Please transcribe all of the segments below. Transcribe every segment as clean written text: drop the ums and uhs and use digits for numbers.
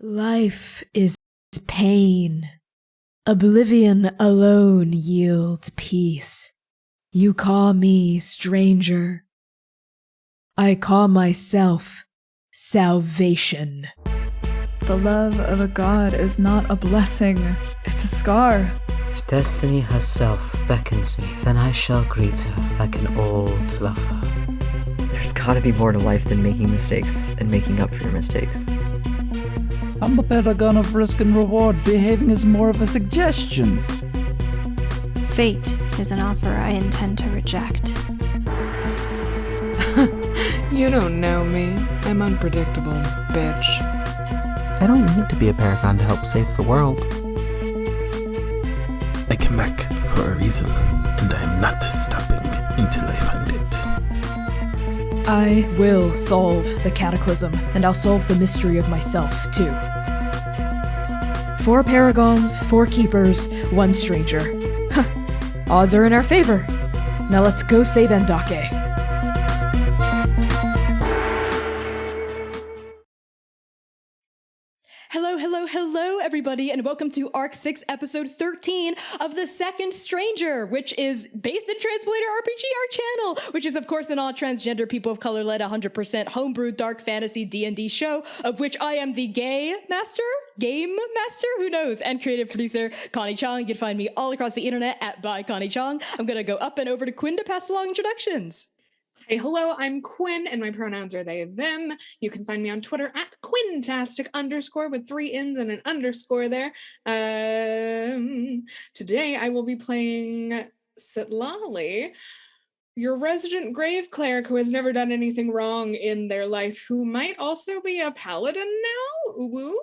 Life is pain. Oblivion alone yields peace. You call me stranger. I call myself salvation. The love of a god is not a blessing, it's a scar. If destiny herself beckons me, then I shall greet her like an old lover. There's gotta be more to life than making mistakes and making up for your mistakes. I'm the paragon of risk and reward. Behaving is more of a suggestion. Fate is an offer I intend to reject. You don't know me. I'm unpredictable, bitch. I don't need to be a paragon to help save the world. I came back for a reason, and I am not stopping until I find it. I will solve the cataclysm, and I'll solve the mystery of myself, too. 4 paragons, 4 keepers, 1 stranger. Huh. Odds are in our favor. Now let's go save Endake. Hello, everybody, and welcome to Arc 6, Episode 13 of The Second Stranger, which is based in Transplanar RPG, our channel, which is, of course, an all-transgender, people of color-led, 100% homebrew dark fantasy D&D show, of which I am the game master, who knows, and creative producer, Connie Chong. You can find me all across the internet at by Connie Chong. I'm going to go up and over to Quinn to pass along introductions. Hey, hello, I'm Quinn, and my pronouns are they, them. You can find me on Twitter at Quintastic_ with 3 N's and an underscore there. Today I will be playing Sitlali, your resident grave cleric who has never done anything wrong in their life, who might also be a paladin now. Ooh.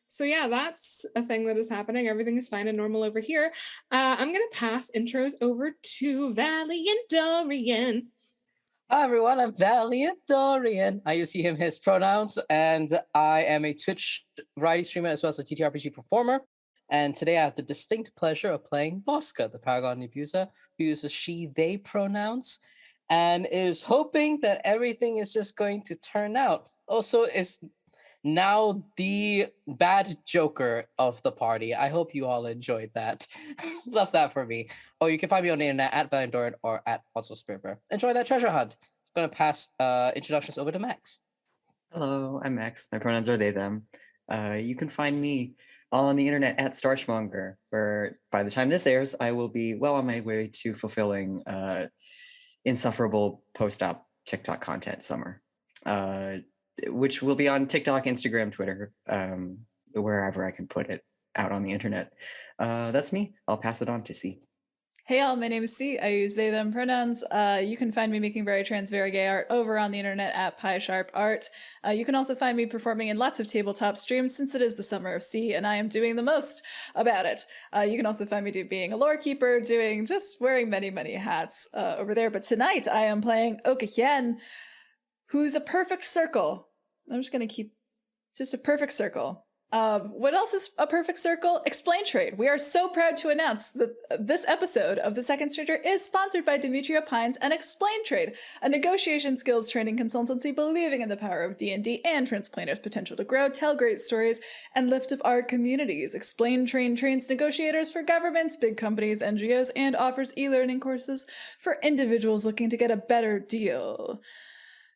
So yeah, that's a thing that is happening. Everything is fine and normal over here. I'm going to pass intros over to Valiant Dorian. Hi everyone, I'm Valiant Dorian. I use he, him, his pronouns, and I am a Twitch variety streamer as well as a TTRPG performer. And today I have the distinct pleasure of playing Voska, the Paragon Abuser, who uses she, they pronouns, and is hoping that everything is just going to turn out. Also, is now the bad Joker of the party. I hope you all enjoyed that. Love that for me. Oh, you can find me on the internet at Valiant Dorian or at Also Spiritbear. Enjoy that treasure hunt. I'm going to pass introductions over to Max. Hello, I'm Max. My pronouns are they, them. You can find me all on the internet at Starchmonger, where by the time this airs, I will be well on my way to fulfilling insufferable post-op TikTok content summer. Which will be on TikTok, Instagram, Twitter, wherever I can put it out on the internet. That's me. I'll pass it on to C. Hey y'all, my name is C. I use they, them pronouns. You can find me making very trans, very gay art over on the internet at PieSharpArt. You can also find me performing in lots of tabletop streams since it is the summer of C and I am doing the most about it. You can also find me being a lore keeper, just wearing many, many hats over there. But tonight I am playing Okahyen, who's a perfect circle. I'm just going to keep just a perfect circle. What else is a perfect circle? Explain Trade. We are so proud to announce that this episode of The Second Stranger is sponsored by Demetria Pines and Explain Trade, a negotiation skills training consultancy believing in the power of D&D and Transplanar's potential to grow, tell great stories, and lift up our communities. Explain Trade trains negotiators for governments, big companies, NGOs, and offers e-learning courses for individuals looking to get a better deal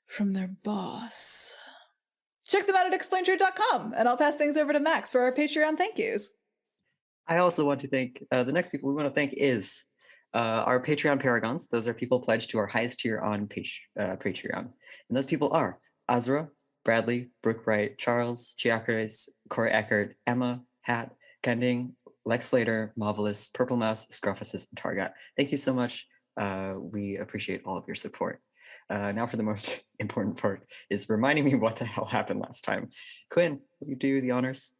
from their boss. Check them out at explaintrade.com, and I'll pass things over to Max for our Patreon thank yous. I also want to thank, the next people we want to thank is our Patreon Paragons. Those are people pledged to our highest tier on Patreon. And those people are Azra, Bradley, Brooke Wright, Charles, Chiakres, Corey Eckert, Emma, Hat, Kending, Lex Slater, Marvelous, Purple Mouse, Scruffuses, and Targat. Thank you so much. We appreciate all of your support. Now for the most important part is reminding me what the hell happened last time. Quinn, will you do the honors?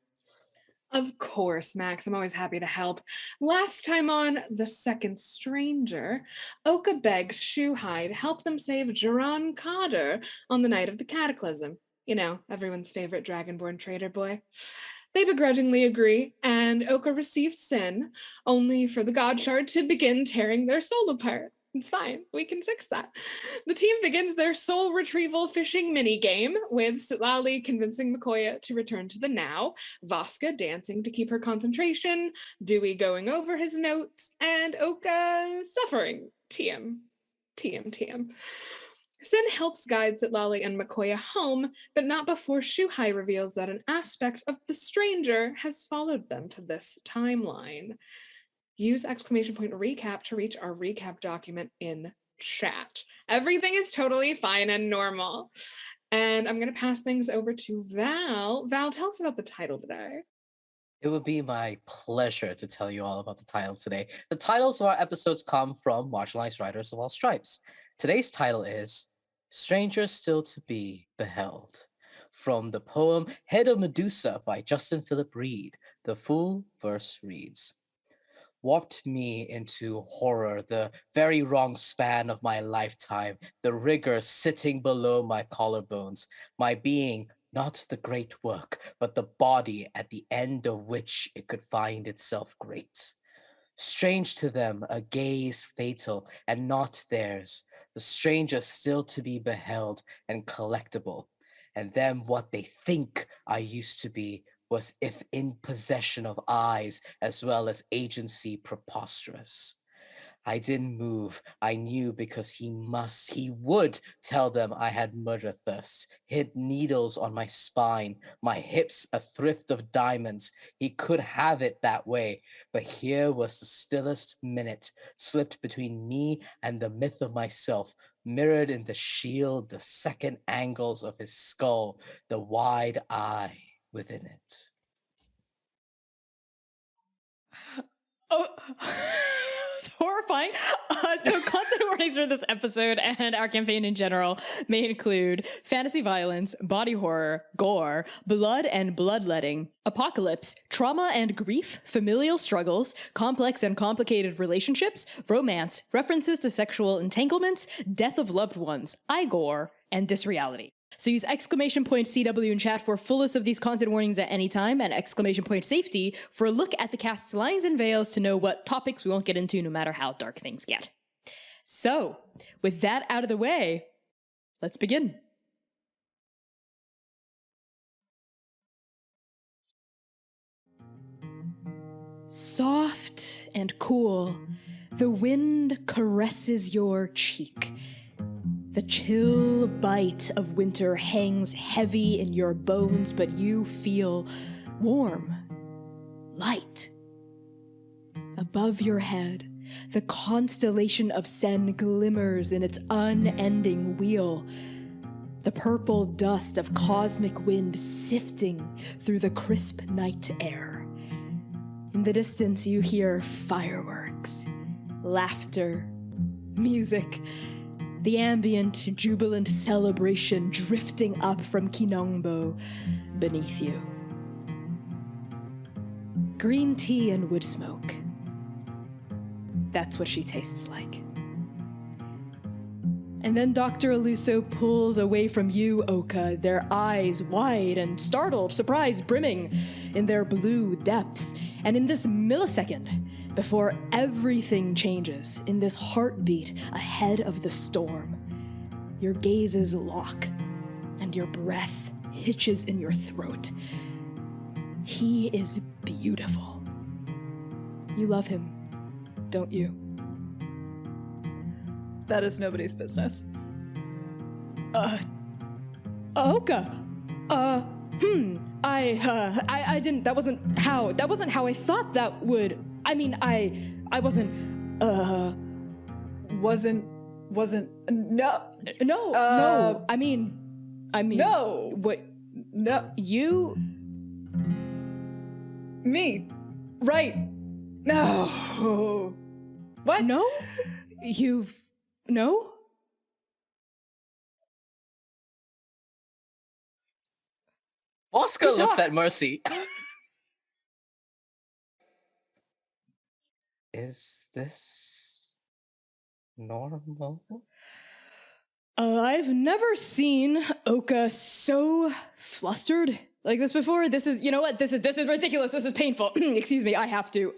Of course, Max. I'm always happy to help. Last time on The Second Stranger, Oka begs Shuhai to help them save Jiran Kader on the night of the Cataclysm. You know, everyone's favorite Dragonborn trader boy. They begrudgingly agree, and Oka receives Sin, only for the God Shard to begin tearing their soul apart. It's fine. We can fix that. The team begins their soul retrieval fishing mini game with Sitlali convincing Mikoya to return to the now, Vaska dancing to keep her concentration, Dewey going over his notes, and Oka suffering. TM. Sin helps guide Sitlali and Mikoya home, but not before Jukai reveals that an aspect of the stranger has followed them to this timeline. Use !recap to reach our recap document in chat. Everything is totally fine and normal. And I'm going to pass things over to Val. Val, tell us about the title today. It would be my pleasure to tell you all about the title today. The titles of our episodes come from marginalized writers of all stripes. Today's title is Strangers Still to Be Beheld, from the poem Head of Medusa by Justin Philip Reed. The full verse reads, warped me into horror, the very wrong span of my lifetime, the rigor sitting below my collarbones, my being, not the great work, but the body at the end of which it could find itself great. Strange to them, a gaze fatal, and not theirs, the stranger still to be beheld and collectible, and them what they think I used to be, was if in possession of eyes as well as agency preposterous. I didn't move, I knew because he would tell them I had murder thirst, hid needles on my spine, my hips a thrift of diamonds. He could have it that way, but here was the stillest minute, slipped between me and the myth of myself, mirrored in the shield, the second angles of his skull, the wide eye within it. Oh, it's horrifying. So content warnings for this episode and our campaign in general may include fantasy violence, body horror, gore, blood and bloodletting, apocalypse, trauma and grief, familial struggles, complex and complicated relationships, romance, references to sexual entanglements, death of loved ones, igore, and disreality. So use !CW in chat for full list of these content warnings at any time, and !safety for a look at the cast's lines and veils to know what topics we won't get into no matter how dark things get. So, with that out of the way, let's begin. Soft and cool, the wind caresses your cheek. The chill bite of winter hangs heavy in your bones, but you feel warm, light. Above your head, the constellation of Sen glimmers in its unending wheel. The purple dust of cosmic wind sifting through the crisp night air. In the distance, you hear fireworks, laughter, music, the ambient, jubilant celebration drifting up from Kinongbo beneath you. Green tea and wood smoke. That's what she tastes like. And then Dr. Eluso pulls away from you, Oka, their eyes wide and startled, surprised, brimming in their blue depths. And in this millisecond, before everything changes, in this heartbeat ahead of the storm, your gazes lock and your breath hitches in your throat. He is beautiful. You love him, don't you? That is nobody's business. Oka. I didn't, that wasn't how I thought that would, I mean, I wasn't, no, I mean, no, what, no, you, me, right, no, what? No, you, no? Oscar looks at Mercy. Is this normal? I've never seen Oka so flustered like this before. This is, you know what? This is ridiculous. This is painful. Excuse me. I have to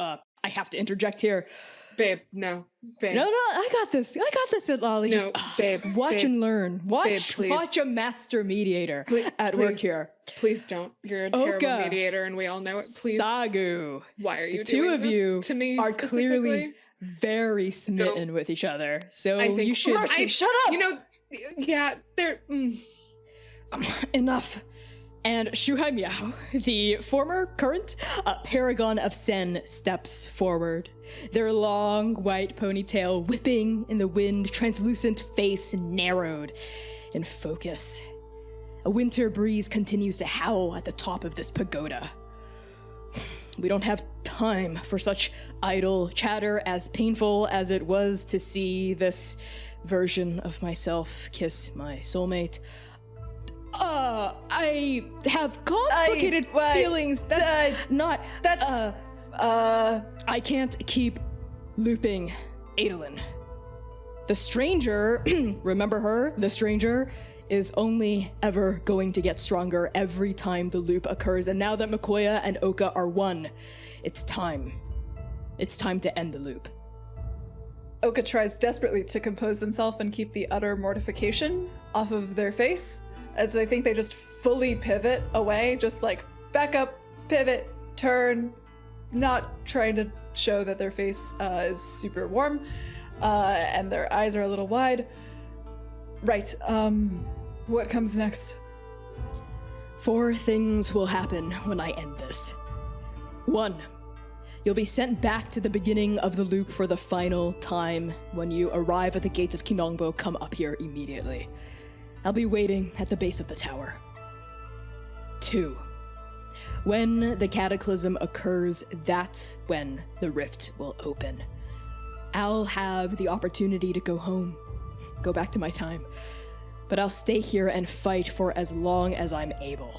interject here. Babe, no. Babe. No, I got this. Lolly. No, Just babe. watch babe, and learn. Watch please. a master mediator at work please. here. Please don't. You're a terrible Oka, mediator, and we all know it. Please. Sagu. Why are you The two doing of this you to me are specifically? clearly very smitten with each other. So I think you should Mercy, shut up! You know, yeah, they're. enough. And Shuhai Miao, the current paragon of Sen, steps forward. Their long white ponytail whipping in the wind, translucent face narrowed in focus. A winter breeze continues to howl at the top of this pagoda. We don't have time for such idle chatter, as painful as it was to see this version of myself kiss my soulmate. I have complicated feelings. I can't keep looping Adolin. The stranger, remember her? The stranger is only ever going to get stronger every time the loop occurs. And now that Mikoya and Oka are one, it's time. It's time to end the loop. Oka tries desperately to compose themselves and keep the utter mortification off of their face, as I think they just fully pivot away, just like back up, pivot, turn, not trying to show that their face is super warm, and their eyes are a little wide. Right, what comes next? 4 things will happen when I end this. 1. You'll be sent back to the beginning of the loop for the final time. When you arrive at the gates of Kinongbo, come up here immediately. I'll be waiting at the base of the tower. 2. When the cataclysm occurs, that's when the rift will open. I'll have the opportunity to go home, go back to my time. But I'll stay here and fight for as long as I'm able.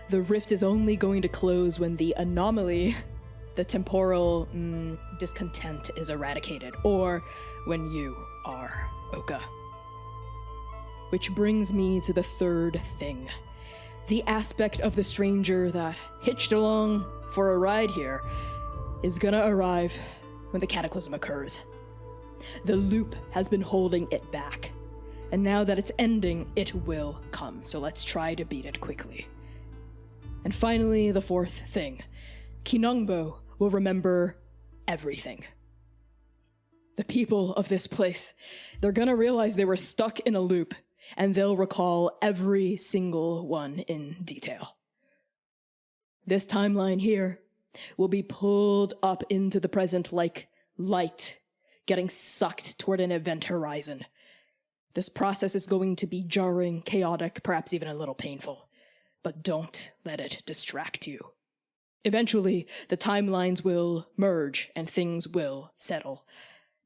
The rift is only going to close when the anomaly, the temporal discontent, is eradicated, or when you are, Oka. Which brings me to the 3rd thing. The aspect of the stranger that hitched along for a ride here is gonna arrive when the cataclysm occurs. The loop has been holding it back, and now that it's ending, it will come, so let's try to beat it quickly. And finally, the 4th thing. Kinongbo will remember everything. The people of this place, they're gonna realize they were stuck in a loop, and they'll recall every single one in detail. This timeline here will be pulled up into the present like light getting sucked toward an event horizon. This process is going to be jarring, chaotic, perhaps even a little painful, but don't let it distract you. Eventually, the timelines will merge and things will settle.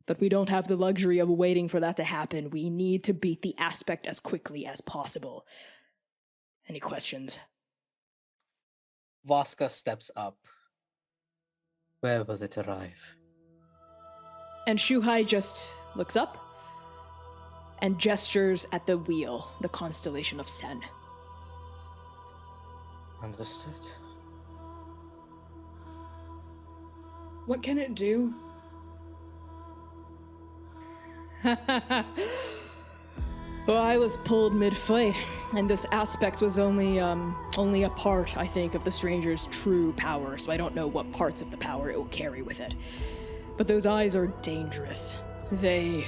But we don't have the luxury of waiting for that to happen. We need to beat the aspect as quickly as possible. Any questions? Voska steps up. Where will it arrive? And Shuhai just looks up and gestures at the wheel, the constellation of Sen. Understood. What can it do? Well, I was pulled mid-fight, and this aspect was only a part, I think, of the stranger's true power, so I don't know what parts of the power it will carry with it. But those eyes are dangerous. They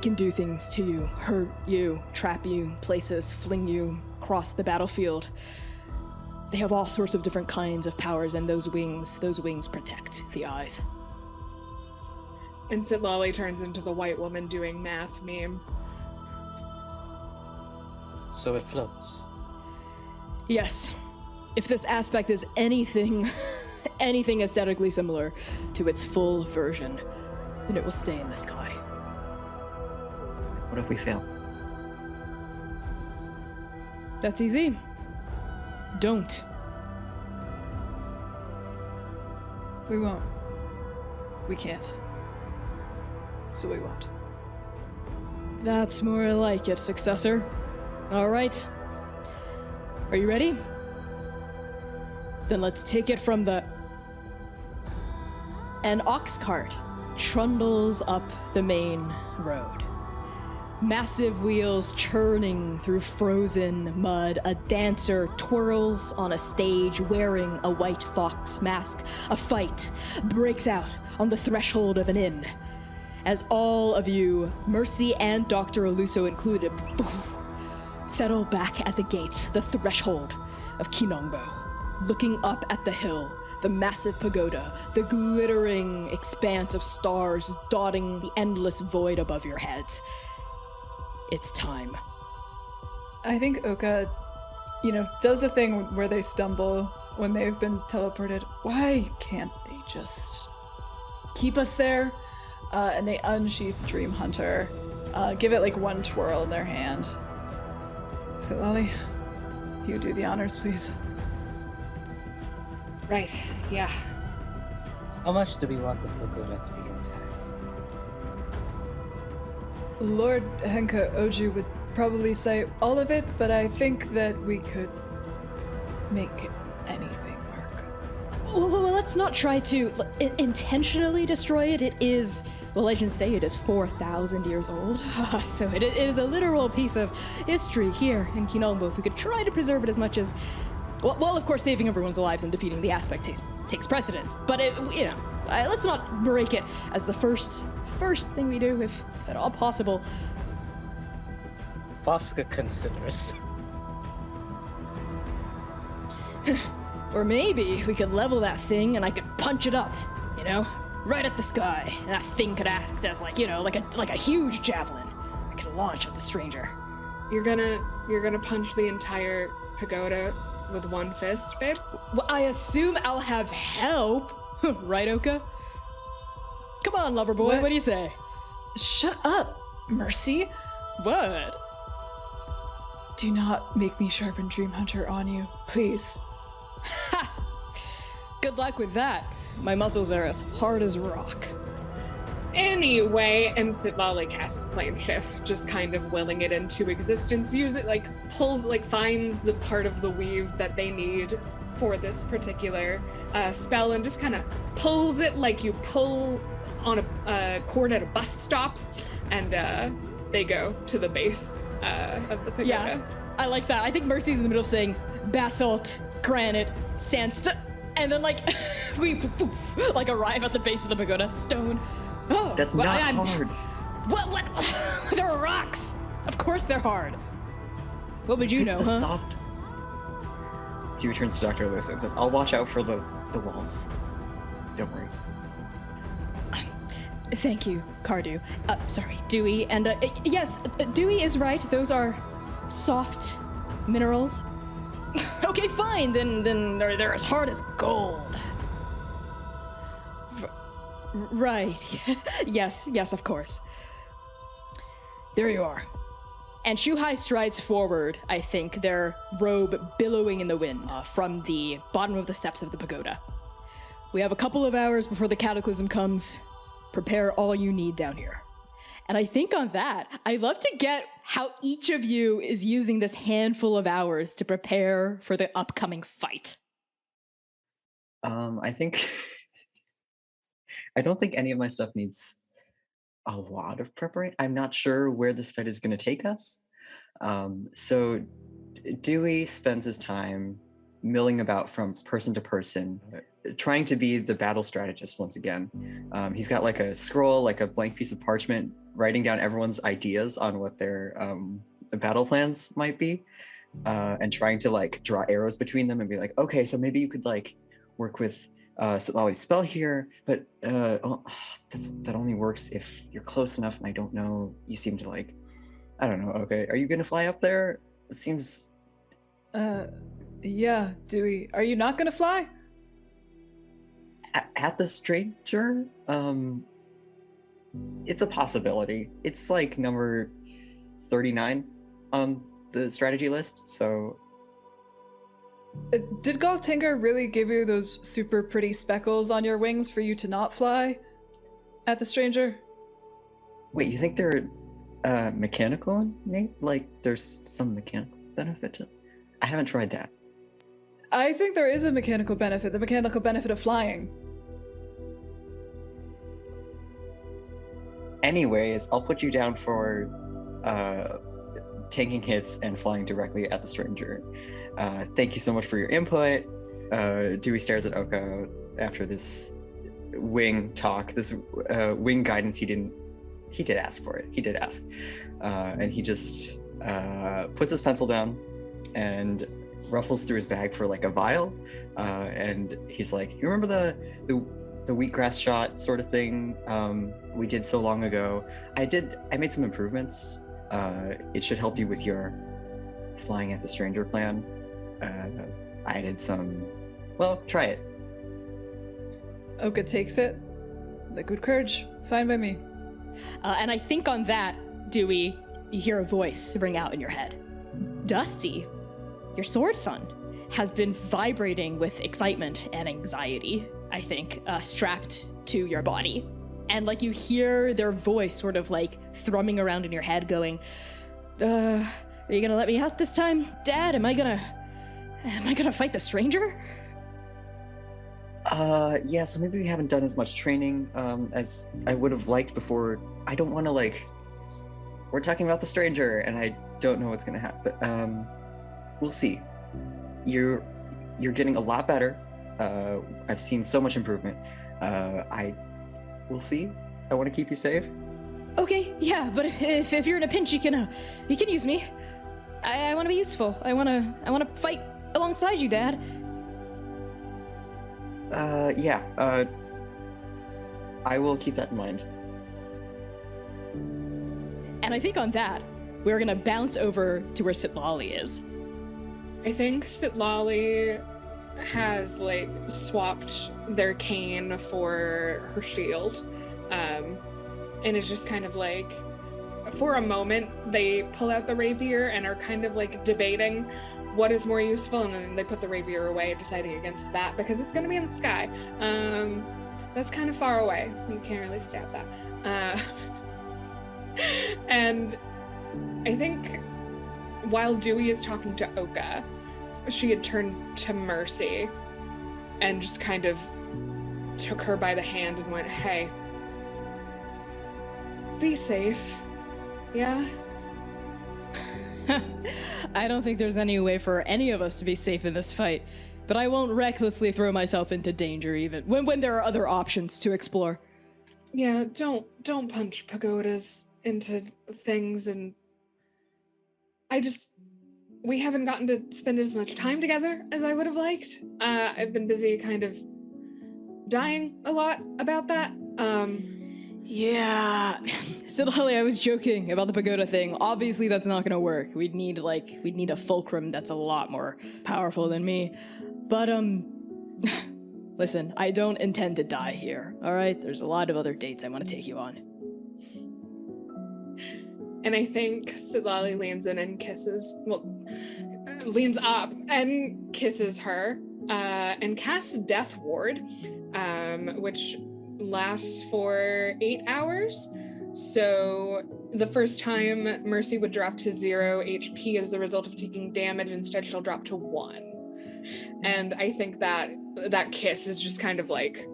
can do things to you, hurt you, trap you, places, fling you across the battlefield. They have all sorts of different kinds of powers, and those wings protect the eyes. And Sitlali turns into the white woman doing math meme. So it floats. Yes. If this aspect is anything aesthetically similar to its full version, then it will stay in the sky. What if we fail? That's easy. Don't. We won't. We can't. So we won't. That's more like it, successor. All right. Are you ready? Then let's take it from the... An ox cart trundles up the main road. Massive wheels churning through frozen mud. A dancer twirls on a stage wearing a white fox mask. A fight breaks out on the threshold of an inn. As all of you, Mercy and Dr. Eluso included, settle back at the gates, the threshold of Kinongbo, looking up at the hill, the massive pagoda, the glittering expanse of stars dotting the endless void above your heads. It's time. I think Oka, does the thing where they stumble when they've been teleported. Why can't they just keep us there? And they unsheath Dream Hunter, give it like one twirl in their hand. So Lolly, you do the honors, please. Right, yeah. How much do we want the pagoda to be intact? Lord Henka Oju would probably say all of it, but I think that we could make anything work. Well, let's not try to intentionally destroy it. It is, the legends say it is 4,000 years old. So it is a literal piece of history here in Kinongbo. If we could try to preserve it as much as... Well, of course, saving everyone's lives and defeating the aspect takes precedent. But, let's not break it as the first thing we do, if at all possible. Voska considers. Or maybe we could level that thing and I could punch it up, right at the sky. And that thing could act as like a huge javelin I could launch at the stranger. You're gonna punch the entire pagoda with one fist, babe? Well, I assume I'll have help. Right, Oka? Come on, lover boy, what do you say? Shut up, Mercy. What? Do not make me sharpen Dream Hunter on you, please. Ha! Good luck with that. My muscles are as hard as rock. Anyway, and Sitlali casts Plane Shift, just kind of willing it into existence. Use it, finds the part of the weave that they need for this particular spell and just kind of pulls it like you pull on a cord at a bus stop, and they go to the base of the pagoda. Yeah, I like that. I think Mercy's in the middle of saying basalt, granite, sandstone, and then we arrive at the base of the pagoda. Stone. Oh, that's not hard. What? They're rocks. Of course they're hard. What would you know, huh? Soft. Dewey turns to Dr. Eluso and says, I'll watch out for the walls. Don't worry. Thank you, Cardew. Dewey. And yes, Dewey is right. Those are soft minerals. Okay, fine. Then they're as hard as gold. Right. Yes, of course. There you are. And Jukai strides forward, I think, their robe billowing in the wind from the bottom of the steps of the pagoda. We have a couple of hours before the cataclysm comes. Prepare all you need down here. And I think on that, I'd love to get how each of you is using this handful of hours to prepare for the upcoming fight. I think... I don't think any of my stuff needs a lot of preparation. I'm not sure where this fight is going to take us. So Dewey spends his time milling about from person to person, trying to be the battle strategist once again. He's got a scroll, a blank piece of parchment, writing down everyone's ideas on what their battle plans might be, and trying to draw arrows between them and be like, okay, so maybe you could work with Sitlali's spell here, but that only works if you're close enough, and I don't know, you seem to I don't know, okay, are you gonna fly up there? It seems... Yeah, Dewey. Are you not gonna fly? At the stranger? It's a possibility. It's number 39 on the strategy list, so... Did Galtengar really give you those super pretty speckles on your wings for you to not fly at the stranger? Wait, you think they're mechanical, Nate? There's some mechanical benefit to... I haven't tried that. I think there is a mechanical benefit, the mechanical benefit of flying. Anyways, I'll put you down for tanking hits and flying directly at the stranger. Thank you so much for your input. Dewey stares at Oka after this wing talk, this wing guidance. He did ask for it. He did ask. And he just puts his pencil down and ruffles through his bag for like a vial. And he's like, you remember the wheatgrass shot sort of thing we did so long ago? I made some improvements. It should help you with your flying at the stranger plan. I did some, well, try it. Oka takes it. Liquid courage, fine by me. And I think on that, Dewey, you hear a voice ring out in your head. Dusty, your sword son, has been vibrating with excitement and anxiety, I think, strapped to your body. And like you hear their voice sort of like thrumming around in your head going, are you gonna let me out this time, Dad? Am I gonna fight the stranger? Yeah, so maybe we haven't done as much training as I would have liked before. I don't want to we're talking about the stranger and I don't know what's gonna happen. We'll see. You're getting a lot better. I've seen so much improvement. We'll see. I want to keep you safe. Okay, yeah, but if you're in a pinch, you can use me. I want to be useful. I want to fight alongside you, Dad. Yeah. I will keep that in mind. And I think on that, we're gonna bounce over to where Sitlali is. I think Sitlali has like swapped their cane for her shield, and it's just kind of like, for a moment they pull out the rapier and are kind of like debating what is more useful, and then they put the rapier away, deciding against that because it's going to be in the sky. That's kind of far away. You can't really stab that. And I think while Dewey is talking to Oka, she had turned to Mercy and just kind of took her by the hand and went, hey, be safe. Yeah? I don't think there's any way for any of us to be safe in this fight, but I won't recklessly throw myself into danger even when there are other options to explore. Yeah, don't punch pagodas into things, and we haven't gotten to spend as much time together as I would have liked. I've been busy kind of dying a lot about that. Yeah. Sitlali, I was joking about the pagoda thing. Obviously that's not gonna work. We'd need a fulcrum that's a lot more powerful than me. But listen, I don't intend to die here, all right? There's a lot of other dates I want to take you on. And I think Sitlali leans in and leans up and kisses her, and casts Death Ward, which lasts for 8 hours. So the first time Mercy would drop to 0 HP as the result of taking damage. Instead, she'll drop to 1. And I think that kiss is just kind of like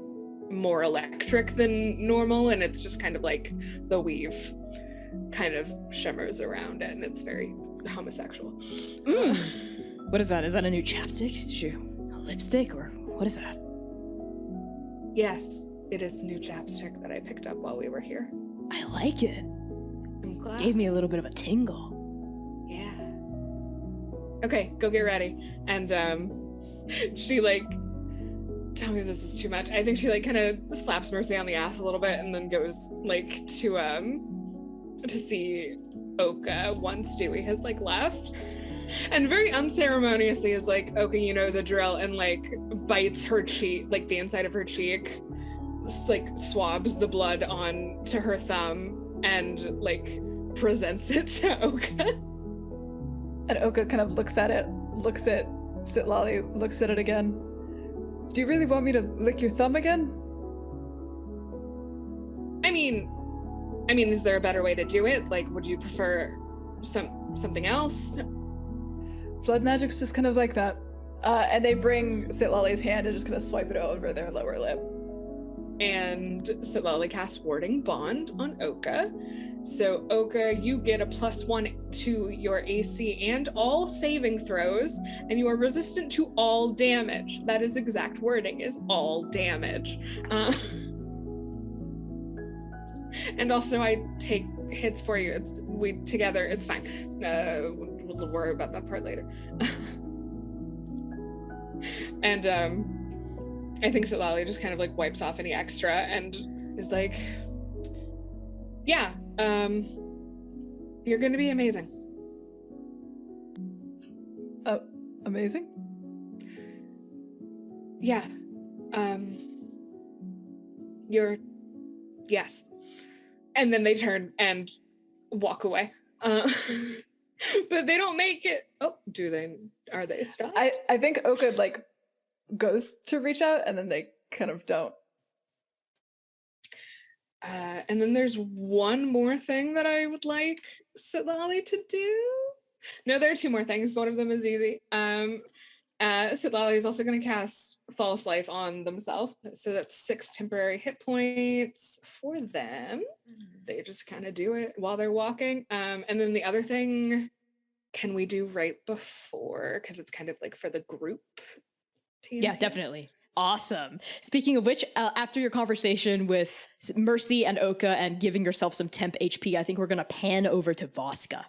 more electric than normal, and it's just kind of like the weave kind of shimmers around it, and it's very homosexual. What is that? Is that a new chapstick? Did you a lipstick, or what is that? Yes, it is new chapstick that I picked up while we were here. I like it. I'm glad. Gave me a little bit of a tingle. Yeah. Okay, go get ready. And she tell me if this is too much. I think she kind of slaps Mercy on the ass a little bit and then goes to see Oka once Dewey has left. And very unceremoniously is Oka, you know the drill, and bites her cheek, the inside of her cheek, swabs the blood onto her thumb and presents it to Oka. And Oka kind of looks at it, looks at Sitlali, looks at it again. Do you really want me to lick your thumb again? I mean, is there a better way to do it? Would you prefer something else? Blood magic's just kind of like that. And they bring Sitlali's hand and just kind of swipe it over their lower lip. and Sitlali casts Warding Bond on Oka. So Oka, you get a +1 to your AC and all saving throws, and you are resistant to all damage. That is exact wording, is all damage. And also I take hits for you. It's fine. We'll worry about that part later. And I think Sitlali just kind of like wipes off any extra and is like, yeah, you're gonna be amazing. Amazing? Yeah. Yes. And then they turn and walk away. But they don't make it. Oh, are they stopped? I think Oka like goes to reach out and then they kind of don't. And then there's one more thing that I would like Sitlali to do. No, there are two more things. One of them is easy. Sitlali is also going to cast False Life on themselves. So that's 6 temporary hit points for them. They just kind of do it while they're walking. And then the other thing, can we do right before? Because it's kind of like for the group team. Yeah, definitely. Awesome. Speaking of which, after your conversation with Mercy and Oka and giving yourself some temp HP, I think we're going to pan over to Voska.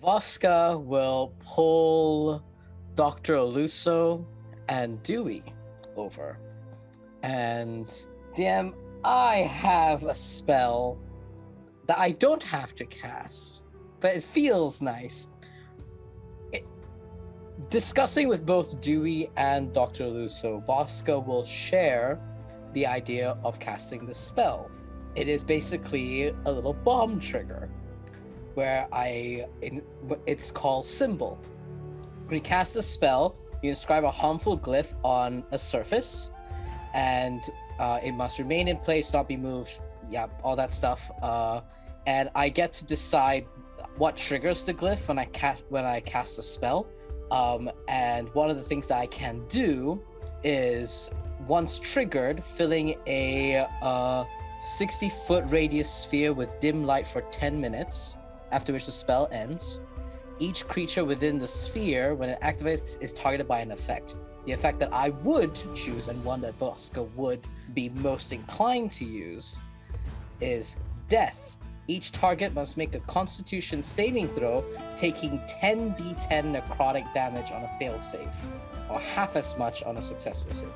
Voska will pull Dr. Eluso and Dewey over. And DM, I have a spell that I don't have to cast, but it feels nice. Discussing with both Dewey and Dr. Eluso, Voska will share the idea of casting the spell. It is basically a little bomb trigger where it's called Symbol. When you cast a spell, you inscribe a harmful glyph on a surface, and it must remain in place, not be moved, all that stuff. And I get to decide what triggers the glyph when I cast a spell. And one of the things that I can do is, once triggered, filling a 60-foot radius sphere with dim light for 10 minutes, after which the spell ends. Each creature within the sphere, when it activates, is targeted by an effect. The effect that I would choose, and one that Voska would be most inclined to use, is Death. Each target must make a Constitution saving throw, taking 10d10 necrotic damage on a fail save, or half as much on a successful save.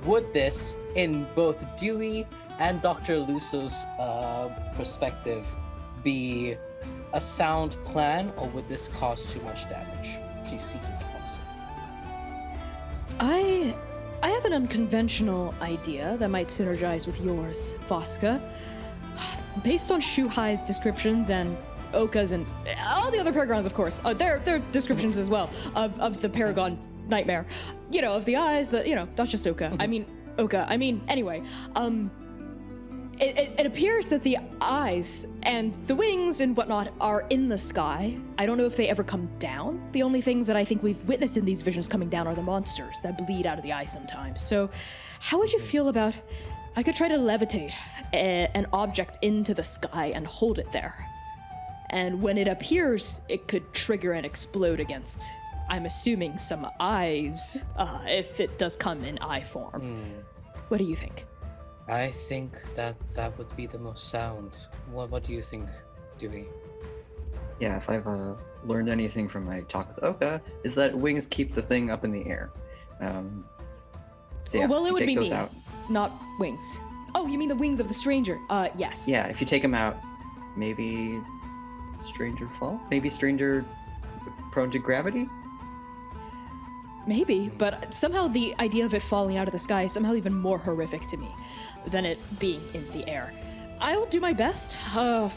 Would this, in both Dewey and Dr. Eluso's perspective, be a sound plan, or would this cause too much damage? She's seeking counsel. I have an unconventional idea that might synergize with yours, Voska. Based on Juhai's descriptions and Oka's and all the other Paragons, of course, their descriptions as well of the Paragon nightmare, of the eyes, not just Oka. Anyway, it appears that the eyes and the wings and whatnot are in the sky. I don't know if they ever come down. The only things that I think we've witnessed in these visions coming down are the monsters that bleed out of the eye sometimes. So how would you feel about, I could try to levitate an object into the sky and hold it there. And when it appears, it could trigger and explode against, I'm assuming, some eyes, if it does come in eye form. What do you think? I think that would be the most sound. What do you think, Dewey? Yeah, if I've learned anything from my talk with Oka, is that wings keep the thing up in the air. So yeah, well, it would be me, out. Not wings. Oh, you mean the wings of the stranger? Yes. Yeah, if you take them out, maybe stranger fall? Maybe stranger prone to gravity? Maybe, but somehow the idea of it falling out of the sky is somehow even more horrific to me than it being in the air. I'll do my best. I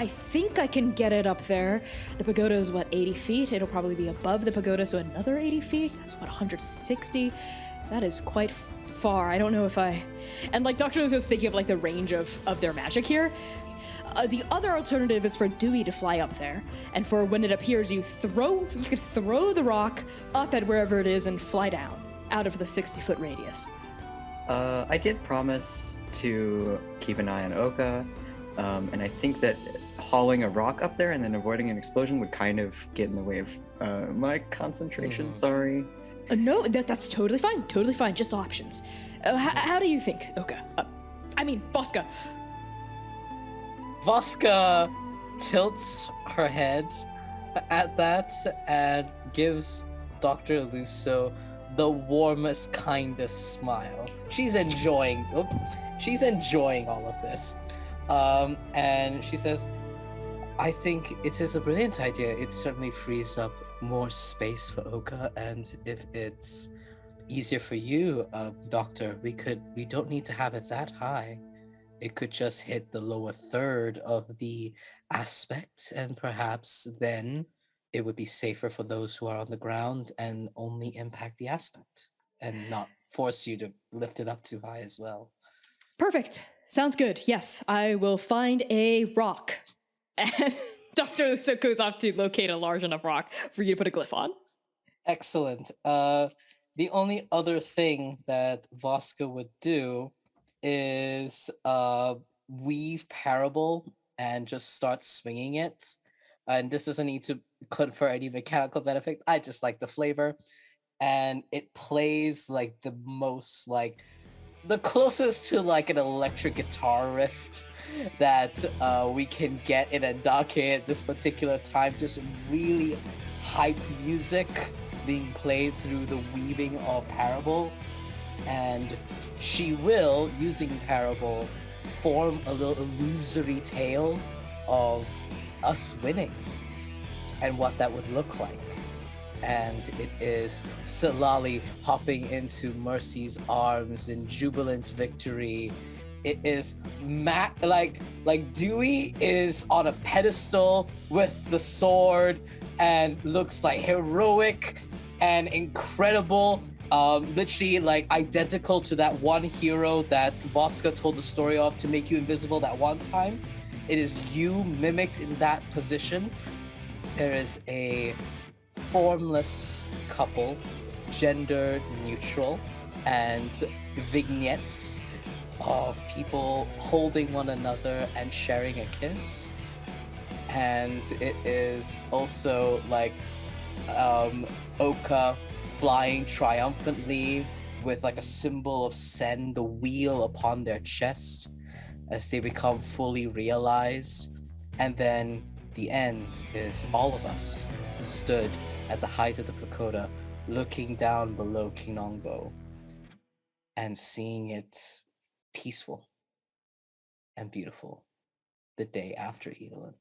think I can get it up there. The pagoda is, 80 feet? It'll probably be above the pagoda, so another 80 feet? That's, 160? That is quite far. I don't know if I... And, Dr. Eluso was thinking of, the range of their magic here. The other alternative is for Dewey to fly up there, and for when it appears, you could throw the rock up at wherever it is and fly down, out of the 60-foot radius. I did promise to keep an eye on Oka, and I think that hauling a rock up there and then avoiding an explosion would kind of get in the way of my concentration. Sorry. No, that's totally fine. Just options. How do you think, Oka? Voska. Voska tilts her head at that and gives Dr. Eluso the warmest, kindest smile. She's enjoying all of this. And she says, I think it is a brilliant idea. It certainly frees up more space for Oka, and if it's easier for you, Doctor, we don't need to have it that high. It could just hit the lower third of the aspect, and perhaps then it would be safer for those who are on the ground and only impact the aspect and not force you to lift it up too high as well. Perfect. Sounds good. Yes, I will find a rock. And Dr. Eluso goes off to locate a large enough rock for you to put a glyph on. Excellent. The only other thing that Voska would do is weave parable and just start swinging it. And this doesn't need to confer any mechanical benefit. I just like the flavor. And it plays like the most, like, the closest to like an electric guitar riff that we can get in Endake at this particular time. Just really hype music being played through the weaving of parable. And she will, using parable, form a little illusory tale of us winning and what that would look like. And it is Silali hopping into Mercy's arms in jubilant victory. It is like Dewey is on a pedestal with the sword and looks like heroic and incredible. Literally like identical to that one hero that Voska told the story of to make you invisible that one time. It is you mimicked in that position. There is a formless couple, gender neutral, and vignettes of people holding one another and sharing a kiss. And it is also like Oka flying triumphantly with like a symbol of Sen, the wheel upon their chest as they become fully realized. And then the end is all of us stood at the height of the pagoda, looking down below Kinongo and seeing it peaceful and beautiful the day after Evelyn.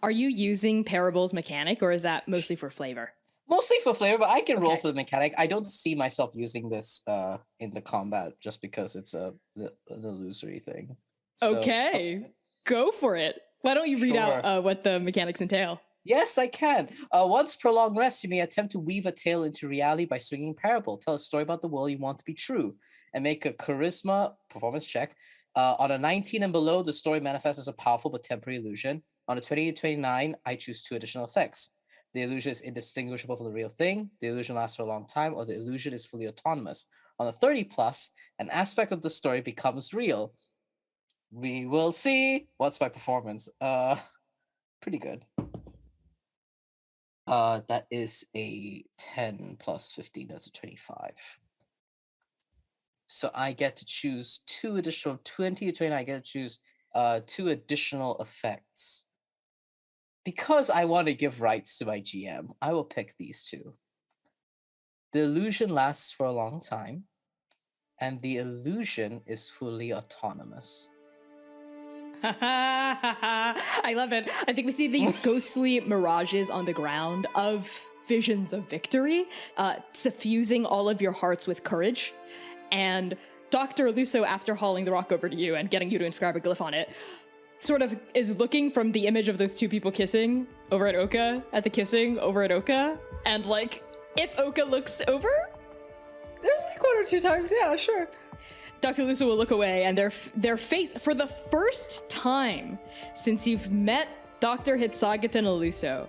Are you using Parable's mechanic, or is that mostly for flavor? Mostly for flavor, but I can roll for the mechanic. I don't see myself using this in the combat just because it's an illusory thing. So, okay, go for it. Why don't you read out what the mechanics entail? Yes, I can. Once per long rest, you may attempt to weave a tale into reality by swinging parable. Tell a story about the world you want to be true, and make a charisma performance check. On a 19 and below, the story manifests as a powerful but temporary illusion. On a 28 to 29, I choose 2 additional effects. The illusion is indistinguishable from the real thing, the illusion lasts for a long time, or the illusion is fully autonomous. On a 30 plus, an aspect of the story becomes real. We will see. What's my performance? Pretty good. That is a 10 plus 15, that's a 25. So I get to choose 2 additional, 20 to 29, I get to choose 2 additional effects. Because I want to give rights to my GM, I will pick these 2. The illusion lasts for a long time, and the illusion is fully autonomous. I love it. I think we see these ghostly mirages on the ground of visions of victory, suffusing all of your hearts with courage. And Dr. Eluso, after hauling the rock over to you and getting you to inscribe a glyph on it, sort of is looking from the image of those 2 people kissing over at Oka, at the kissing over at Oka, and like, if Oka looks over, there's like 1 or 2 times, yeah, sure. Dr. Eluso will look away, and their face, for the first time since you've met Dr. Hitsagata and Eluso,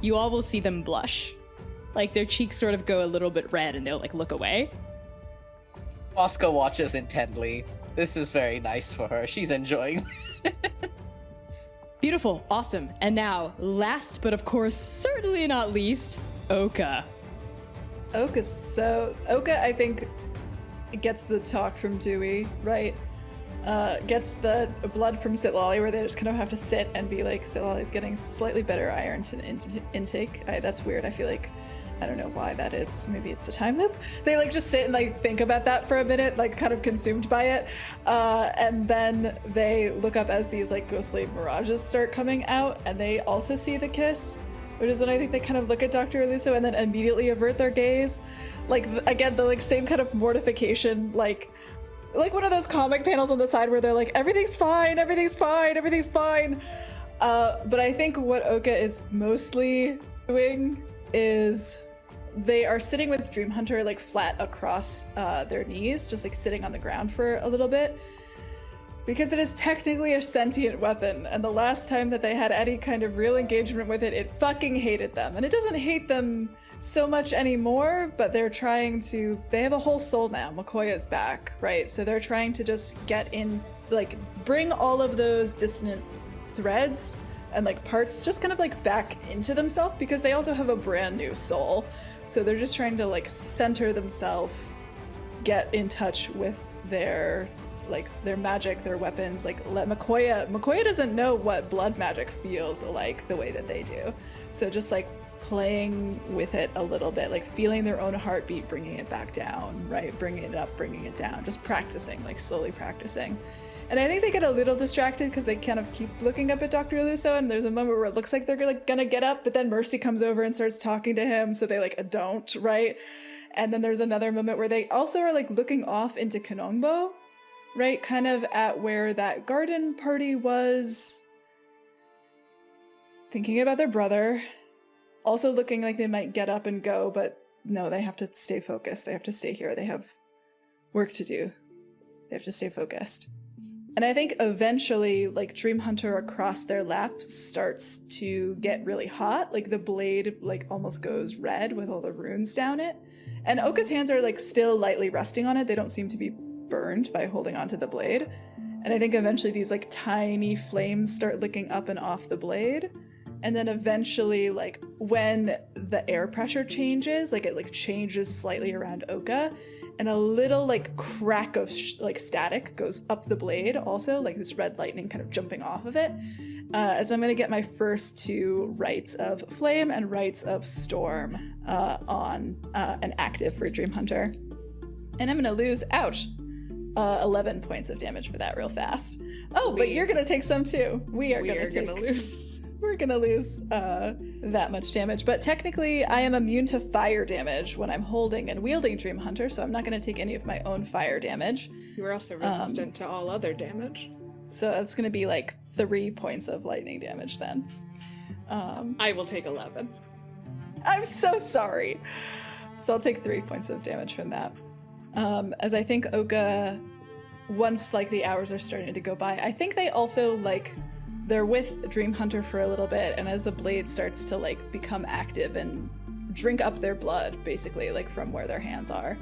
you all will see them blush. Like, their cheeks sort of go a little bit red, and they'll like look away. Oscar watches intently. This is very nice for her. She's enjoying. Beautiful, awesome. And now, last but of course certainly not least, Oka. Oka, I think, gets the talk from Dewey, right? Gets the blood from Sitlali, where they just kind of have to sit and be like, Sitlali's getting slightly better iron intake. That's weird. I feel like, I don't know why that is. Maybe it's the time loop. They like just sit and like think about that for a minute, like kind of consumed by it. And then they look up as these like ghostly mirages start coming out, and they also see the kiss, which is when I think they kind of look at Dr. Eluso and then immediately avert their gaze. Like, again, the like same kind of mortification, like one of those comic panels on the side where they're like, everything's fine, everything's fine, everything's fine. But I think what Oka is mostly doing is they are sitting with Dream Hunter like flat across their knees, just like sitting on the ground for a little bit, because it is technically a sentient weapon, and the last time that they had any kind of real engagement with it, it fucking hated them. And it doesn't hate them so much anymore, but they have a whole soul now. Makoya's back, right? So they're trying to just get in, like, bring all of those dissonant threads and like parts just kind of like back into themselves, because they also have a brand new soul. So they're just trying to like center themselves, get in touch with their magic, their weapons, like let Makoya doesn't know what blood magic feels like the way that they do. So just like playing with it a little bit, like feeling their own heartbeat, bringing it back down, right? Bringing it up, bringing it down, just practicing, like slowly practicing. And I think they get a little distracted because they kind of keep looking up at Dr. Eluso, and there's a moment where it looks like they're like gonna get up, but then Mercy comes over and starts talking to him, so they like don't, right? And then there's another moment where they also are like looking off into Kanongbo, right? Kind of at where that garden party was, thinking about their brother, also looking like they might get up and go, but no, they have to stay focused. They have to stay here. They have work to do. They have to stay focused. And I think eventually, like, Dream Hunter across their lap starts to get really hot. Like, the blade, like, almost goes red with all the runes down it. And Oka's hands are, like, still lightly resting on it. They don't seem to be burned by holding onto the blade. And I think eventually these, like, tiny flames start licking up and off the blade. And then eventually, like, when the air pressure changes, like, it, like, changes slightly around Oka, and a little, like, crack of, like, static goes up the blade also, like this red lightning kind of jumping off of it, as I'm going to get my first two Rites of Flame and Rites of Storm on an active for Dream Hunter. And I'm going to lose, 11 points of damage for that real fast. Oh, but you're going to take some too. We're going to lose that much damage, but technically I am immune to fire damage when I'm holding and wielding Dream Hunter, so I'm not going to take any of my own fire damage. You are also resistant to all other damage. So that's going to be like 3 points of lightning damage then. I will take 11. I'm so sorry. So I'll take 3 points of damage from that. As I think Oka, once like the hours are starting to go by, I think they also like, they're with Dream Hunter for a little bit, and as the blade starts to like become active and drink up their blood, basically, like from where their hands are,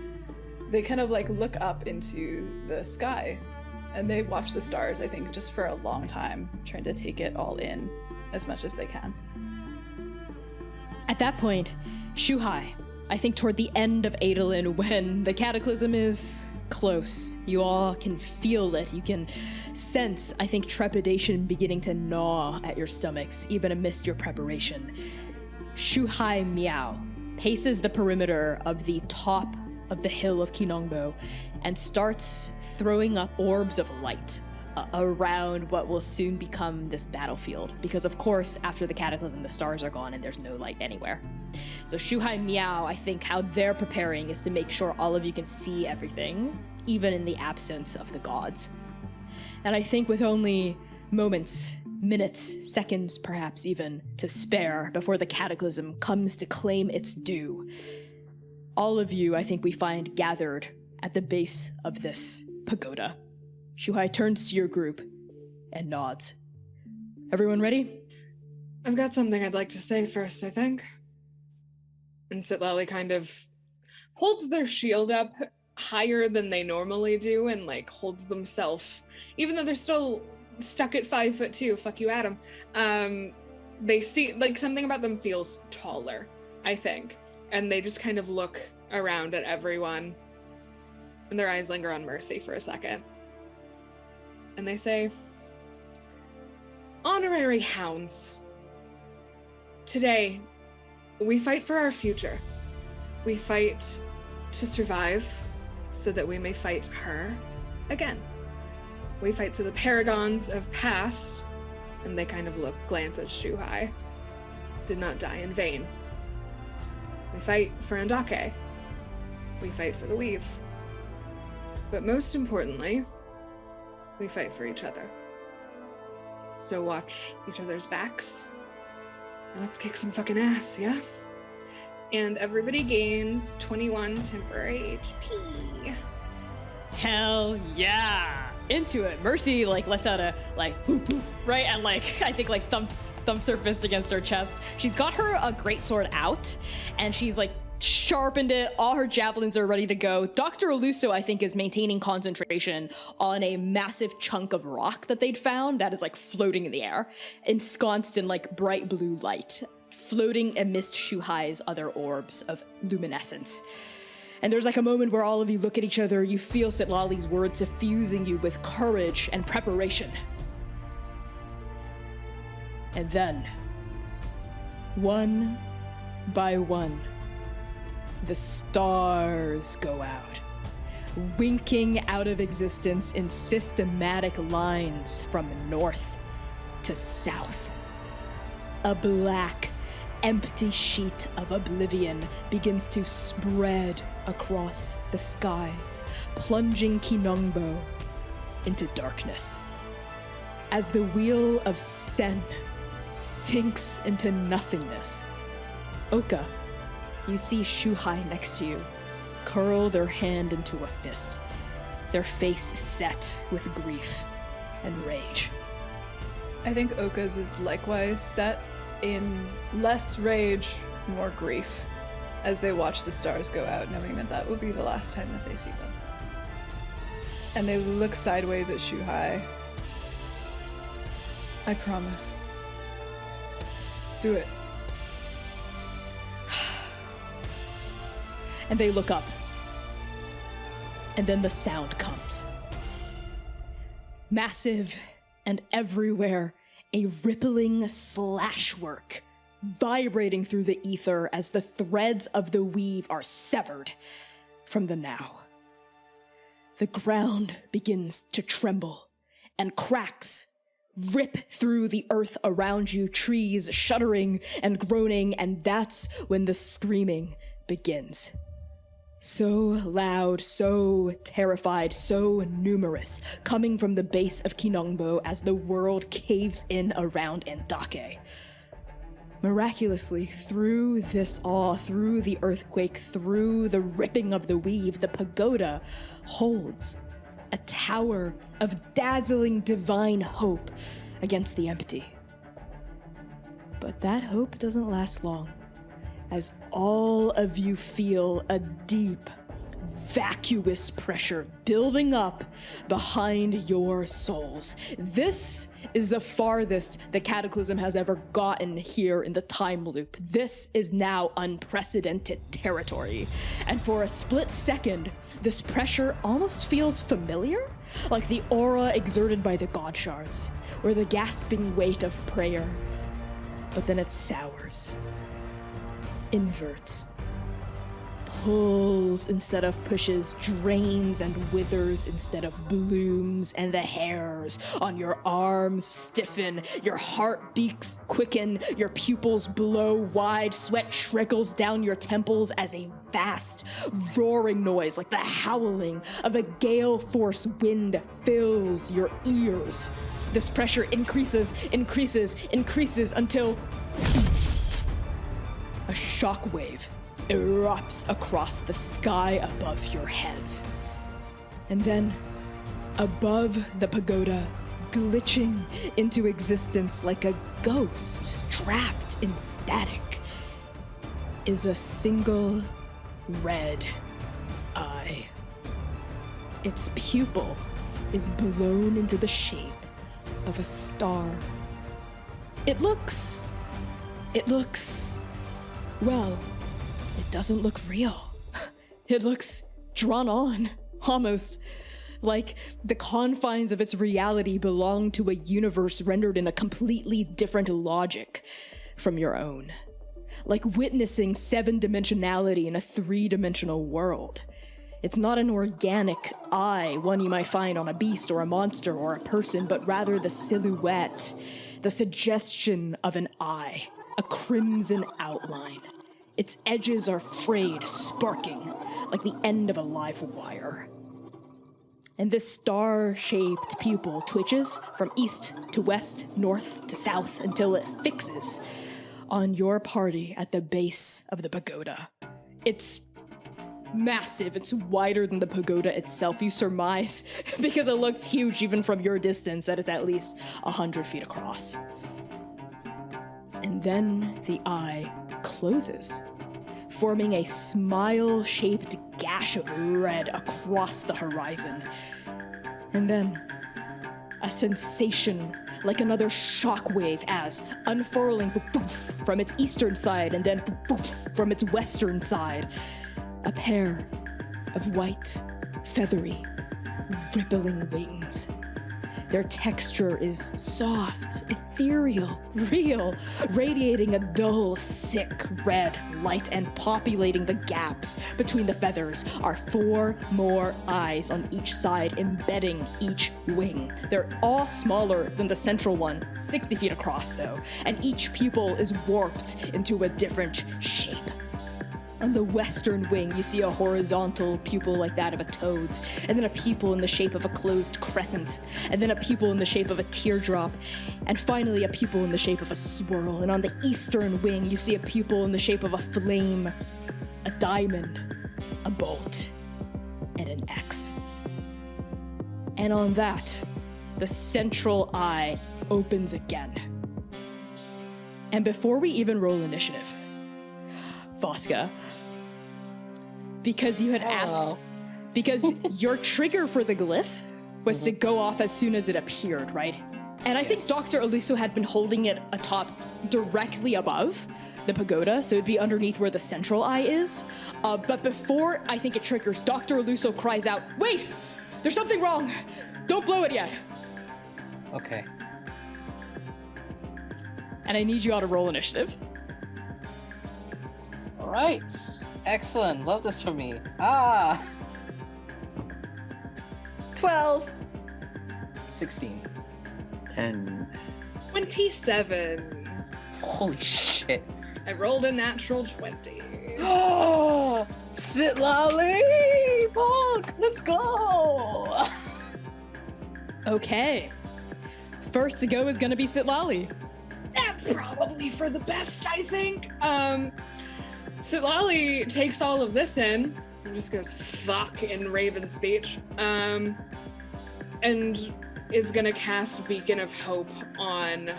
they kind of like look up into the sky and they watch the stars, I think, just for a long time, trying to take it all in as much as they can. At that point, Shuhai, I think toward the end of Adolin, when the cataclysm is close, you all can feel it, you can sense, I think, trepidation beginning to gnaw at your stomachs, even amidst your preparation. Shuhai Miao paces the perimeter of the top of the hill of Kinongbo and starts throwing up orbs of light around what will soon become this battlefield, because of course after the cataclysm the stars are gone and there's no light anywhere. So Shuhai Miao, I think how they're preparing is to make sure all of you can see everything, even in the absence of the gods. And I think with only moments, minutes, seconds perhaps even, to spare before the cataclysm comes to claim its due, all of you, I think we find gathered at the base of this pagoda. Shuhai turns to your group and nods. Everyone ready? I've got something I'd like to say first, I think. And Sitlali kind of holds their shield up higher than they normally do and like holds themselves, even though they're still stuck at 5'2", fuck you, Adam. They see like something about them feels taller, I think. And they just kind of look around at everyone and their eyes linger on Mercy for a second. And they say, "Honorary hounds, today we fight for our future. We fight to survive so that we may fight her again. We fight so the paragons of past," and they kind of glance at Jukai, "did not die in vain. We fight for Ndake. We fight for the weave. But most importantly, we fight for each other. So watch each other's backs, and let's kick some fucking ass, yeah?" And everybody gains 21 temporary HP. Hell yeah! Into it. Mercy like lets out a like right, and like I think like thumps her fist against her chest. She's got her a greatsword out, and she's like sharpened it. All her javelins are ready to go. Dr. Eluso, I think, is maintaining concentration on a massive chunk of rock that they'd found that is like floating in the air, ensconced in like bright blue light, floating amidst Jukai's other orbs of luminescence. And there's like a moment where all of you look at each other, you feel Sitlali's words suffusing you with courage and preparation. And then, one by one, the stars go out, winking out of existence in systematic lines from north to south. A black, empty sheet of oblivion begins to spread across the sky, plunging Kinongbo into darkness. As the wheel of Sen sinks into nothingness, Oka, you see Jukai next to you curl their hand into a fist, their face set with grief and rage. I think Oka's is likewise set in less rage, more grief, as they watch the stars go out, knowing that that will be the last time that they see them. And they look sideways at Jukai. "I promise. Do it." And they look up. And then the sound comes. Massive and everywhere, a rippling slashwork, vibrating through the ether as the threads of the weave are severed from the now. The ground begins to tremble, and cracks rip through the earth around you, trees shuddering and groaning, and that's when the screaming begins. So loud, so terrified, so numerous, coming from the base of Kinongbo as the world caves in around Ndake. Miraculously, through this awe, through the earthquake, through the ripping of the weave, the pagoda holds a tower of dazzling divine hope against the empty. But that hope doesn't last long, as all of you feel a deep, vacuous pressure building up behind your souls. This is the farthest the Cataclysm has ever gotten here in the time loop. This is now unprecedented territory. And for a split second, this pressure almost feels familiar, like the aura exerted by the God Shards, or the gasping weight of prayer. But then it sours, inverts, pulls instead of pushes, drains and withers instead of blooms, and the hairs on your arms stiffen, your heartbeats quicken, your pupils blow wide, sweat trickles down your temples as a vast, roaring noise like the howling of a gale-force wind fills your ears. This pressure increases until a shockwave erupts across the sky above your heads. And then, above the pagoda, glitching into existence like a ghost trapped in static, is a single red eye. its pupil is blown into the shape of a star. It looks, well, it doesn't look real. It looks drawn on, almost like the confines of its reality belong to a universe rendered in a completely different logic from your own. Like witnessing 7-dimensionality in a 3-dimensional world. It's not an organic eye, one you might find on a beast or a monster or a person, but rather the silhouette, the suggestion of an eye, a crimson outline. Its edges are frayed, sparking, like the end of a live wire. And this star-shaped pupil twitches from east to west, north to south, until it fixes on your party at the base of the pagoda. It's massive. It's wider than the pagoda itself. You surmise, because it looks huge even from your distance, that it's at least 100 feet across. And then the eye closes, forming a smile-shaped gash of red across the horizon. And then a sensation like another shockwave as, unfurling from its eastern side and then from its western side, a pair of white, feathery, rippling wings. Their texture is soft, ethereal, real, radiating a dull, sick red light, and populating the gaps between the feathers are 4 more eyes on each side, embedding each wing. They're all smaller than the central one, 60 feet across though, and each pupil is warped into a different shape. On the western wing, you see a horizontal pupil like that of a toad's, and then a pupil in the shape of a closed crescent, and then a pupil in the shape of a teardrop, and finally a pupil in the shape of a swirl. And on the eastern wing, you see a pupil in the shape of a flame, a diamond, a bolt, and an X. And on that, the central eye opens again. And before we even roll initiative, Voska, because you had asked, because your trigger for the glyph was to go off as soon as it appeared, right? And I think Dr. Eluso had been holding it atop directly above the pagoda, so it'd be underneath where the central eye is. But before I think it triggers, Dr. Eluso cries out, "Wait! There's something wrong! Don't blow it yet!" Okay. And I need you all to roll initiative. All right. Excellent. Love this for me. 12. 16. 10. 27. Holy shit. I rolled a natural 20. Oh, sit lolly! Fuck, let's go! Okay. First to go is gonna be Sitlali. That's probably for the best, I think. Sitlali takes all of this in and just goes fuck in Raven speech, and is gonna cast Beacon of Hope on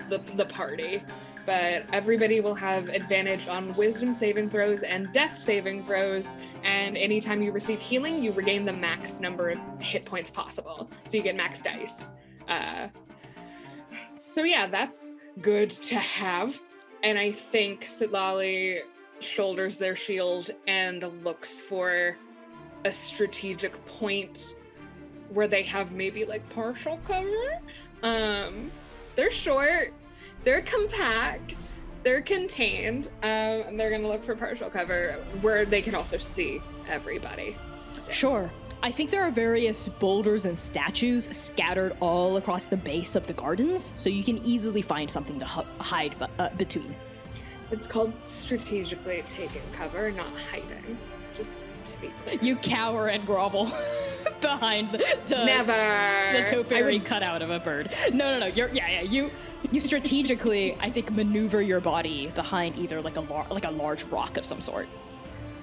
the party. But everybody will have advantage on wisdom saving throws and death saving throws, and anytime you receive healing, you regain the max number of hit points possible. So you get max dice. So yeah, that's good to have. And I think Sitlali shoulders their shield and looks for a strategic point where they have maybe like partial cover. They're short, they're compact, they're contained, and they're gonna look for partial cover where they can also see everybody. Sure. I think there are various boulders and statues scattered all across the base of the gardens, so you can easily find something to hide between. It's called strategically taking cover, not hiding. Just to be clear. You cower and grovel behind the topiary cutout of a bird. No. You strategically, I think, maneuver your body behind either like a large rock of some sort.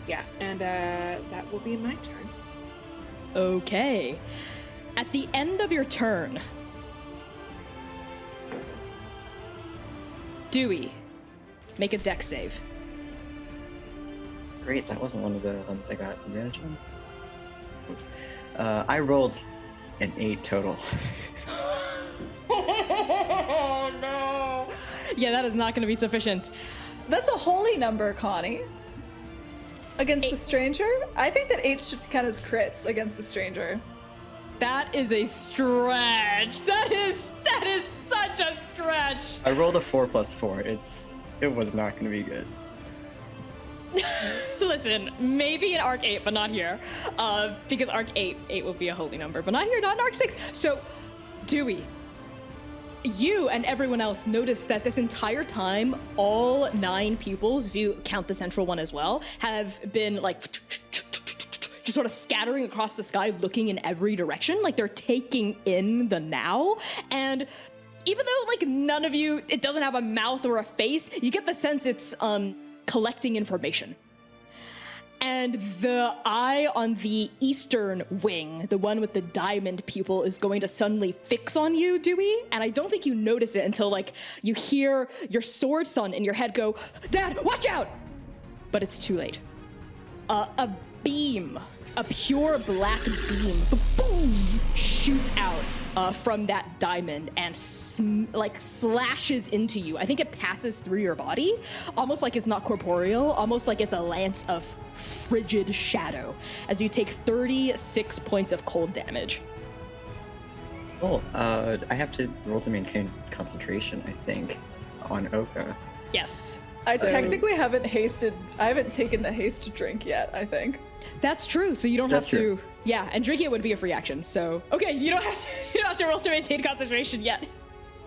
Yeah, and that will be my turn. Okay. At the end of your turn, Dewey, make a dex save. Great, that wasn't one of the ones I got advantage on. I rolled an 8 total. Oh no! Yeah, that is not going to be sufficient. That's a holy number, Connie. Against the stranger? I think that 8 should count as crits against the stranger. That is a stretch. That is such a stretch. I rolled a 4 plus 4. It was not going to be good. Listen, maybe in Arc 8, but not here. Because Arc 8 will be a holy number, but not here, not in Arc 6. So, Dewey, you and everyone else noticed that this entire time, all 9 pupils, if you count the central one as well, have been like just sort of scattering across the sky, looking in every direction, like they're taking in the now. And even though like none of you, it doesn't have a mouth or a face, you get the sense it's collecting information. And the eye on the eastern wing, the one with the diamond pupil, is going to suddenly fix on you, Dewey. And I don't think you notice it until like you hear your sword son in your head go, "Dad, watch out!" But it's too late. A beam, a pure black beam, boom, shoots out from that diamond and slashes into you. I think it passes through your body, almost like it's not corporeal, almost like it's a lance of frigid shadow, as you take 36 points of cold damage. Cool. I have to roll to maintain concentration, I think, on Oka. Yes. I technically haven't taken the haste drink yet, I think. That's true, so you don't That's have to... true. Yeah, and drinking it would be a free action, so... Okay, you don't have to roll to maintain concentration yet.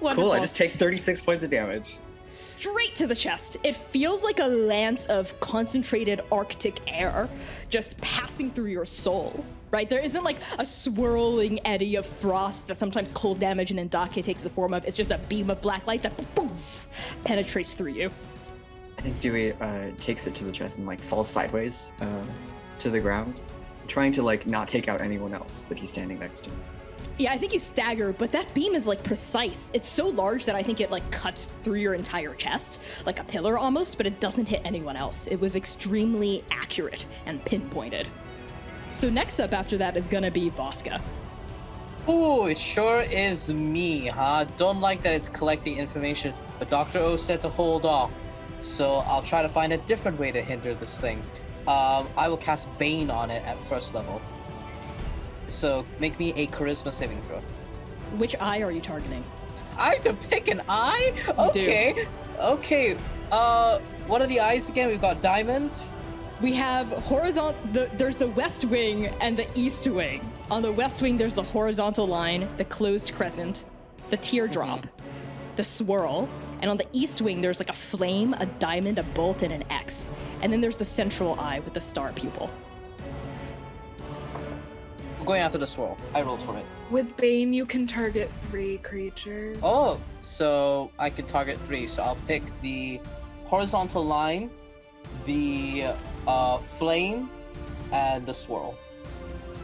Wonderful. Cool, I just take 36 points of damage. Straight to the chest. It feels like a lance of concentrated Arctic air just passing through your soul, right? There isn't like a swirling eddy of frost that sometimes cold damage in Indake takes the form of. It's just a beam of black light that poof, penetrates through you. I think Dewey takes it to the chest and like falls sideways to the ground, trying to like not take out anyone else that he's standing next to. Yeah, I think you stagger, but that beam is like precise. It's so large that I think it like cuts through your entire chest, like a pillar almost, but it doesn't hit anyone else. It was extremely accurate and pinpointed. So next up after that is gonna be Voska. Oh, it sure is me, huh? Don't like that it's collecting information, but Dr. O said to hold off. So I'll try to find a different way to hinder this thing. I will cast Bane on it at first level. So make me a charisma saving throw. Which eye are you targeting? I have to pick an eye? Okay. Okay. What are the eyes again? We've got diamond. We have there's the west wing and the east wing. On the west wing, there's the horizontal line, the closed crescent, the teardrop, the swirl. And on the east wing, there's like a flame, a diamond, a bolt, and an X. And then there's the central eye with the star pupil. We're going after the swirl. I rolled for it. With Bane, you can target 3 creatures. Oh, so I can target 3. So I'll pick the horizontal line, the flame, and the swirl.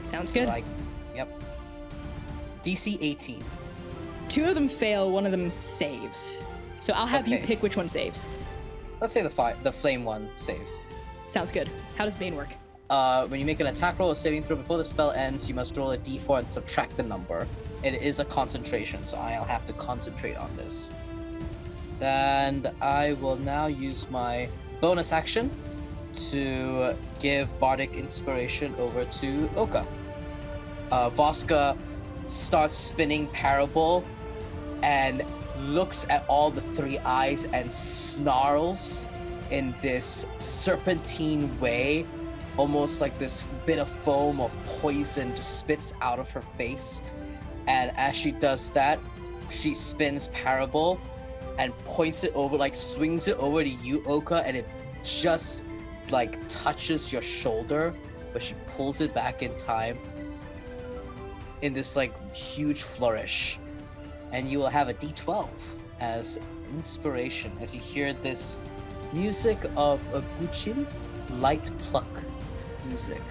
Sounds good. Yep. DC 18. 2 of them fail, 1 of them saves. So I'll have you pick which one saves. Let's say the flame one saves. Sounds good. How does Bane work? When you make an attack roll or saving throw before the spell ends, you must roll a d4 and subtract the number. It is a concentration, so I'll have to concentrate on this. And I will now use my bonus action to give Bardic Inspiration over to Oka. Voska starts spinning Parable and looks at all the 3 eyes and snarls in this serpentine way, almost like this bit of foam of poison just spits out of her face. And as she does that, she spins Parable and points it over, like swings it over to you, Oka, and it just like touches your shoulder, but she pulls it back in time in this like huge flourish. And you will have a d12 as inspiration as you hear this music of a Guchin light pluck music.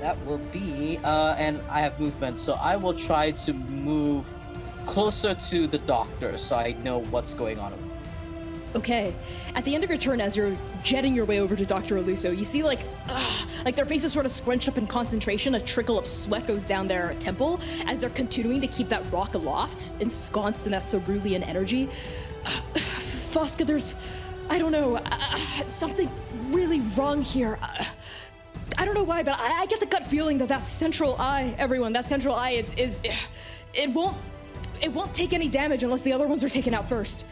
That will be, and I have movement, so I will try to move closer to the doctor so I know what's going on. Okay. At the end of your turn, as you're jetting your way over to Dr. Eluso, you see like their faces sort of scrunched up in concentration. A trickle of sweat goes down their temple as they're continuing to keep that rock aloft, ensconced in that cerulean energy. Fosca, there's, I don't know, something really wrong here. I don't know why, but I get the gut feeling that central eye, everyone, that central eye it won't take any damage unless the other ones are taken out first.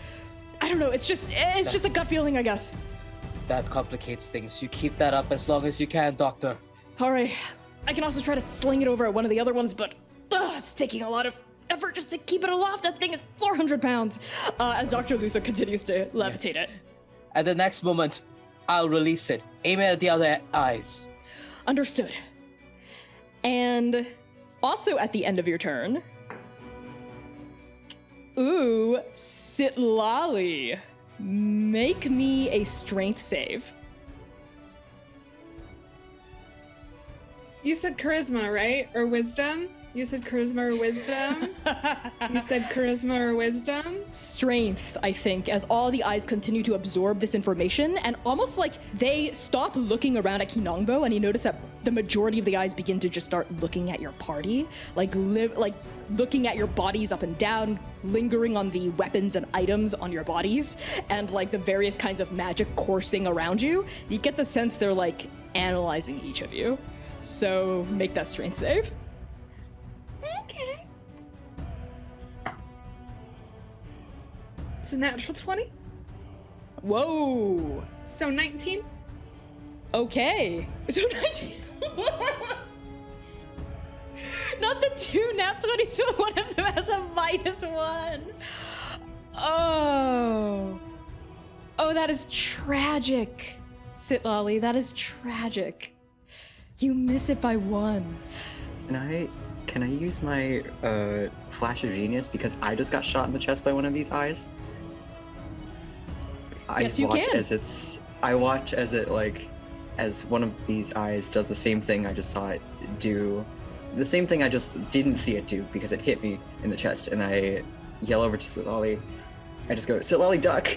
I don't know, it's just a gut feeling, I guess. That complicates things. You keep that up as long as you can, Doctor. All right. I can also try to sling it over at one of the other ones, but it's taking a lot of effort just to keep it aloft. That thing is 400 pounds. As Dr. Eluso continues to levitate it. At the next moment, I'll release it. Aim it at the other eyes. Understood. And also at the end of your turn... Ooh, Sitlali. Make me a strength save. You said charisma, right? Or wisdom? You said charisma or wisdom? You said charisma or wisdom? Strength, I think, as all the eyes continue to absorb this information, and almost like they stop looking around at Kinongbo, and you notice that the majority of the eyes begin to just start looking at your party, like looking at your bodies up and down, lingering on the weapons and items on your bodies, and like the various kinds of magic coursing around you. You get the sense they're like analyzing each of you. So make that strength save. Okay. It's a natural 20. Whoa. So 19. Okay. So 19. Not the two nat 20s, but one of them has a -1. Oh. Oh, that is tragic. Sitlali, that is tragic. You miss it by 1. Can I use my flash of genius because I just got shot in the chest by one of these eyes? Yes, you can. I watch as it as one of these eyes does the same thing I just saw it do, the same thing I just didn't see it do because it hit me in the chest, and I yell over to Sitlali. I just go, Sitlali, duck,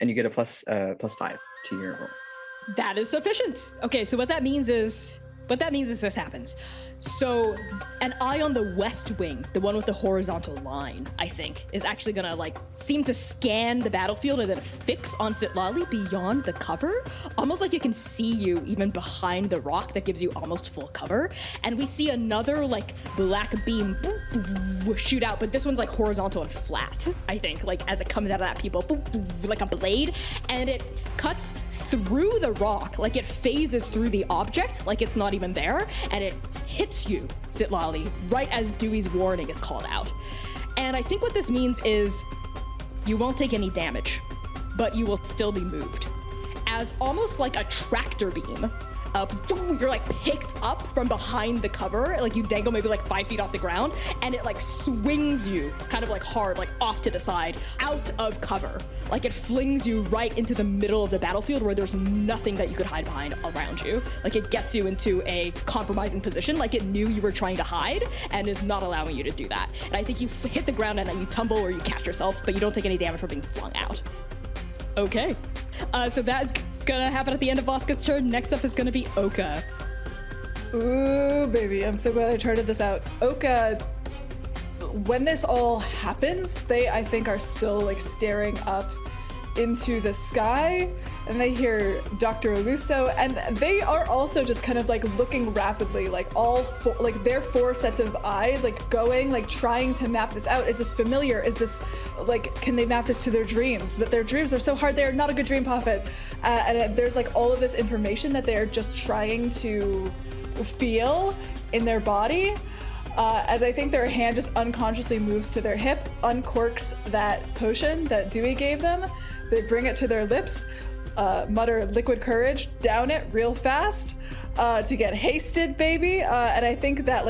and you get a plus 5 to your roll. That is sufficient. Okay, so what that means is this happens. So an eye on the west wing, the one with the horizontal line, I think, is actually gonna seem to scan the battlefield and then fix on Sitlali beyond the cover, almost like it can see you even behind the rock that gives you almost full cover. And we see another black beam shoot out, but this one's horizontal and flat, I think, as it comes out of that people, like a blade, and it cuts through the rock, it phases through the object, it's not even there, and it hits you, Sitlali, right as Dewey's warning is called out. And I think what this means is you won't take any damage, but you will still be moved. As almost like a tractor beam, you're picked up from behind the cover, you dangle maybe 5 feet off the ground, and it swings you kind of hard, off to the side, out of cover. It flings you right into the middle of the battlefield where there's nothing that you could hide behind around you. It gets you into a compromising position, it knew you were trying to hide and is not allowing you to do that. And I think you hit the ground and then you tumble or you catch yourself, but you don't take any damage from being flung out. Okay. So that is gonna happen at the end of Voska's turn. Next up is gonna be Oka. Ooh, baby, I'm so glad I charted this out. Oka, when this all happens, they, I think, are still staring up into the sky, and they hear Dr. Eluso, and they are also just kind of looking rapidly, all four, their 4 sets of eyes, going, trying to map this out. Is this familiar? Is this, can they map this to their dreams? But their dreams are so hard, they are not a good dream prophet. And there's all of this information that they're just trying to feel in their body. As I think their hand just unconsciously moves to their hip, uncorks that potion that Dewey gave them. They bring it to their lips, mutter liquid courage, down it real fast to get hasted, baby. And I think that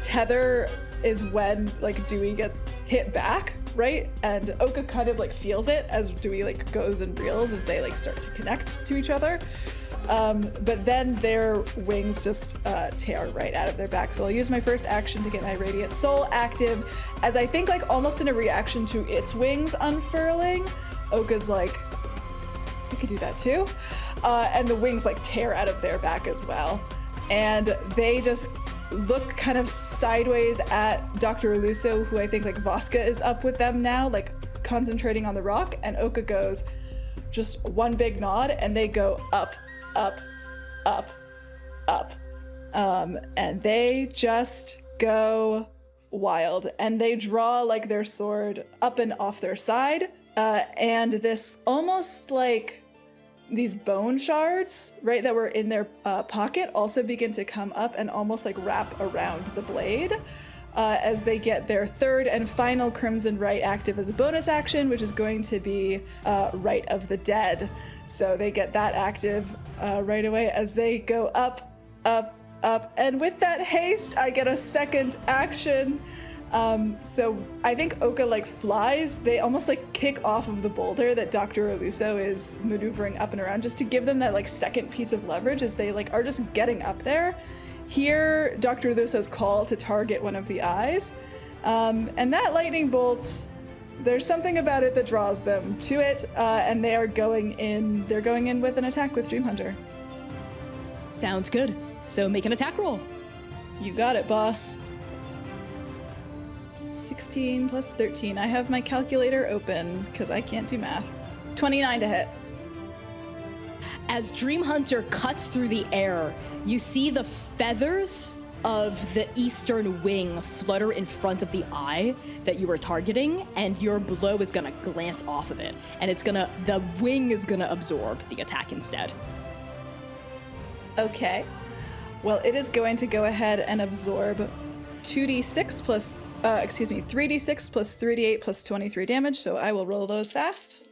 tether is when Dewey gets hit back right? And Oka kind of like feels it as Dewey like goes and reels as they like start to connect to each other. But then their wings just tear right out of their back. So I'll use my first action to get my Radiant Soul active, as I think like almost in a reaction to its wings unfurling, Oka's like, I could do that too. And the wings like tear out of their back as well. And they just look kind of sideways at Dr. Eluso, who I think like Voska is up with them now, like concentrating on the rock. And Oka goes just one big nod and they go up, up, up, up. And they just go wild. And they draw like their sword up and off their side. And this almost like these bone shards, right, that were in their pocket also begin to come up and almost like wrap around the blade as they get their third and final Crimson Right active as a bonus action, which is going to be Right of the Dead. So they get that active right away as they go up, up, up. And with that haste, I get a second action. So I think Oka like flies. They almost like kick off of the boulder that Dr. Eluso is maneuvering up and around, just to give them that like second piece of leverage as they like are just getting up there. Hear Dr. Eluso's call to target one of the eyes. And that lightning bolt, there's something about it that draws them to it. And they're going in with an attack with Dream Hunter. Sounds good. So make an attack roll. You got it, boss. 16 plus 13. I have my calculator open because I can't do math. 29 to hit. As Dream Hunter cuts through the air, you see the feathers of the eastern wing flutter in front of the eye that you were targeting, and your blow is gonna glance off of it, and the wing is gonna absorb the attack instead. Okay. Well, it is going to go ahead and absorb 3d6 plus 3d8 plus 23 damage, so I will roll those fast.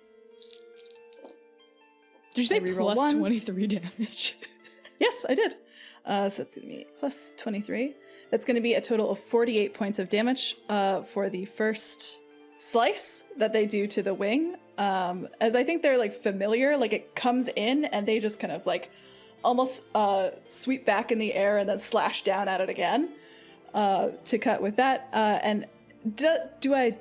Did you say plus ones. 23 damage? Yes, I did. So that's going to be plus 23. That's going to be a total of 48 points of damage for the first slice that they do to the wing. As I think they're like familiar, like it comes in and they just kind of like almost sweep back in the air and then slash down at it again. To cut with that, and I'm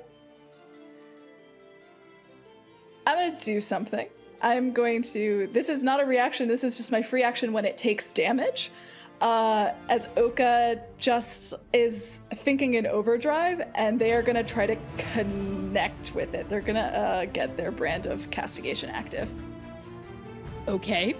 gonna do something. This is not a reaction, this is just my free action when it takes damage. As Oka just is thinking in overdrive, and they are gonna try to connect with it. They're gonna get their brand of castigation active. Okay.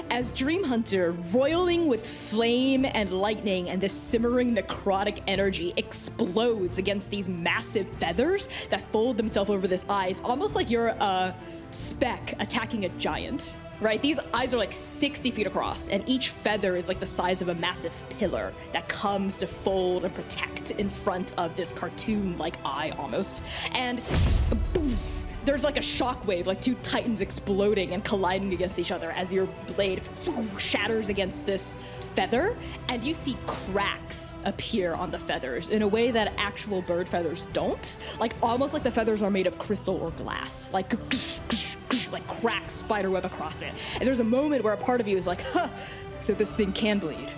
As Dream Hunter, roiling with flame and lightning and this simmering necrotic energy, explodes against these massive feathers that fold themselves over this eye, it's almost like you're a speck attacking a giant, right? These eyes are like 60 feet across, and each feather is like the size of a massive pillar that comes to fold and protect in front of this cartoon-like eye almost. And poof, there's like a shockwave, like two titans exploding and colliding against each other as your blade shatters against this feather, and you see cracks appear on the feathers in a way that actual bird feathers don't. Like almost like the feathers are made of crystal or glass, like cracks spiderweb across it. And there's a moment where a part of you is like, huh, so this thing can bleed,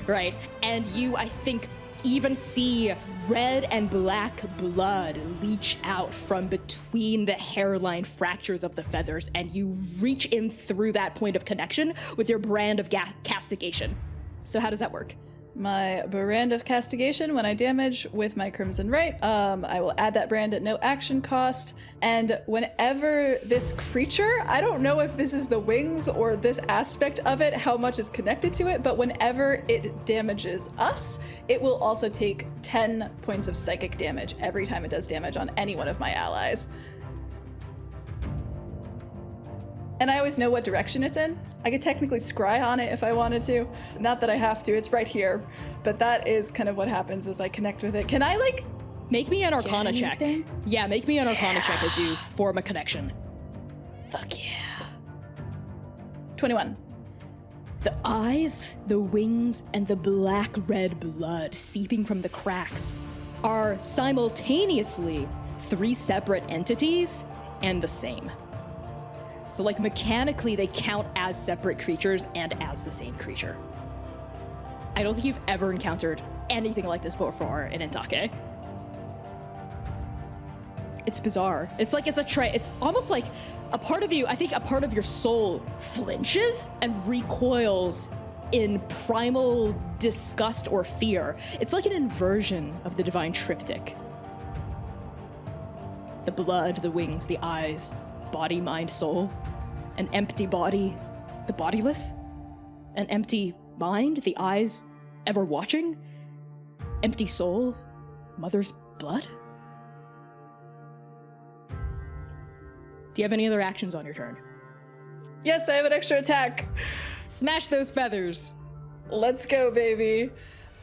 right? And you, I think, even see red and black blood leach out from between the hairline fractures of the feathers, and you reach in through that point of connection with your brand of castigation. So how does that work? My brand of castigation, when I damage with my Crimson Right, I will add that brand at no action cost. And whenever this creature, I don't know if this is the wings or this aspect of it, how much is connected to it, but whenever it damages us, it will also take 10 points of psychic damage every time it does damage on any one of my allies. And I always know what direction it's in. I could technically scry on it if I wanted to. Not that I have to, it's right here. But that is kind of what happens as I connect with it. Can I, like, make me an Arcana check? Yeah, make me an Arcana check as you form a connection. Fuck yeah. 21. The eyes, the wings, and the black-red blood seeping from the cracks are simultaneously 3 separate entities and the same. So like mechanically they count as separate creatures and as the same creature. I don't think you've ever encountered anything like this before in Intake. It's bizarre. It's like it's almost like a part of you, I think a part of your soul flinches and recoils in primal disgust or fear. It's like an inversion of the divine triptych. The blood, the wings, the eyes, body, mind, soul. An empty body, the bodiless. An empty mind, the eyes, ever watching. Empty soul, mother's blood. Do you have any other actions on your turn? Yes, I have an extra attack. Smash those feathers. Let's go, baby.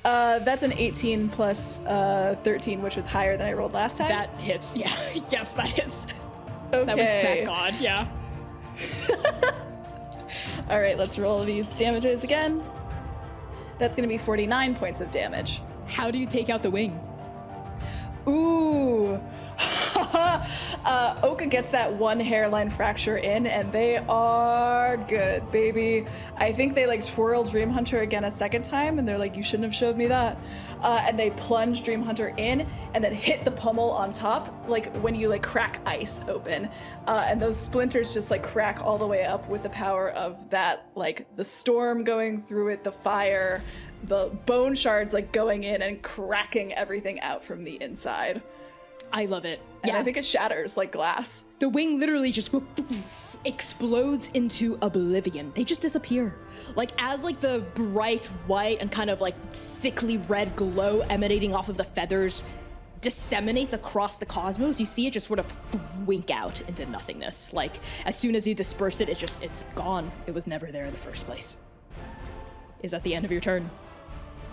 That's an 18 plus 13, which was higher than I rolled last time. That hits. Yeah. Yes, that hits. Okay. That was smack god. Yeah. All right, let's roll these damages again. That's going to be 49 points of damage. How do you take out the wing? Ooh. Oka gets that one hairline fracture in, and they are good, baby. I think they like twirl Dream Hunter again a second time, and they're like, you shouldn't have showed me that. And they plunge Dream Hunter in, and then hit the pummel on top, like when you like crack ice open. And those splinters just like crack all the way up with the power of that, like the storm going through it, the fire, the bone shards like going in and cracking everything out from the inside. I love it. And I think it shatters like glass. The wing literally just explodes into oblivion. They just disappear. Like as like the bright white and kind of like sickly red glow emanating off of the feathers disseminates across the cosmos, you see it just sort of wink out into nothingness. Like as soon as you disperse it, it's gone. It was never there in the first place. Is that the end of your turn?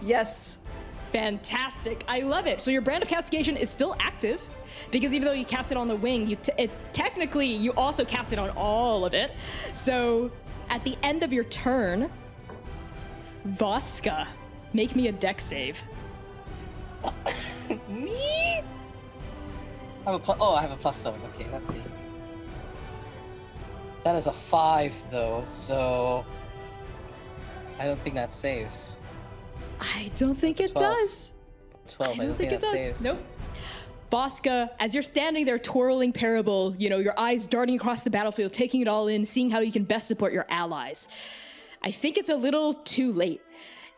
Yes. Fantastic. I love it. So your brand of castigation is still active because even though you cast it on the wing, technically you also cast it on all of it. So at the end of your turn, Voska, make me a dex save. Me? I have a +7. Okay, let's see. That is a 5 though, so I don't think that saves. I don't think it does. 12. I don't think that saves. Nope. Voska, as you're standing there twirling Parable, you know, your eyes darting across the battlefield, taking it all in, seeing how you can best support your allies. I think it's a little too late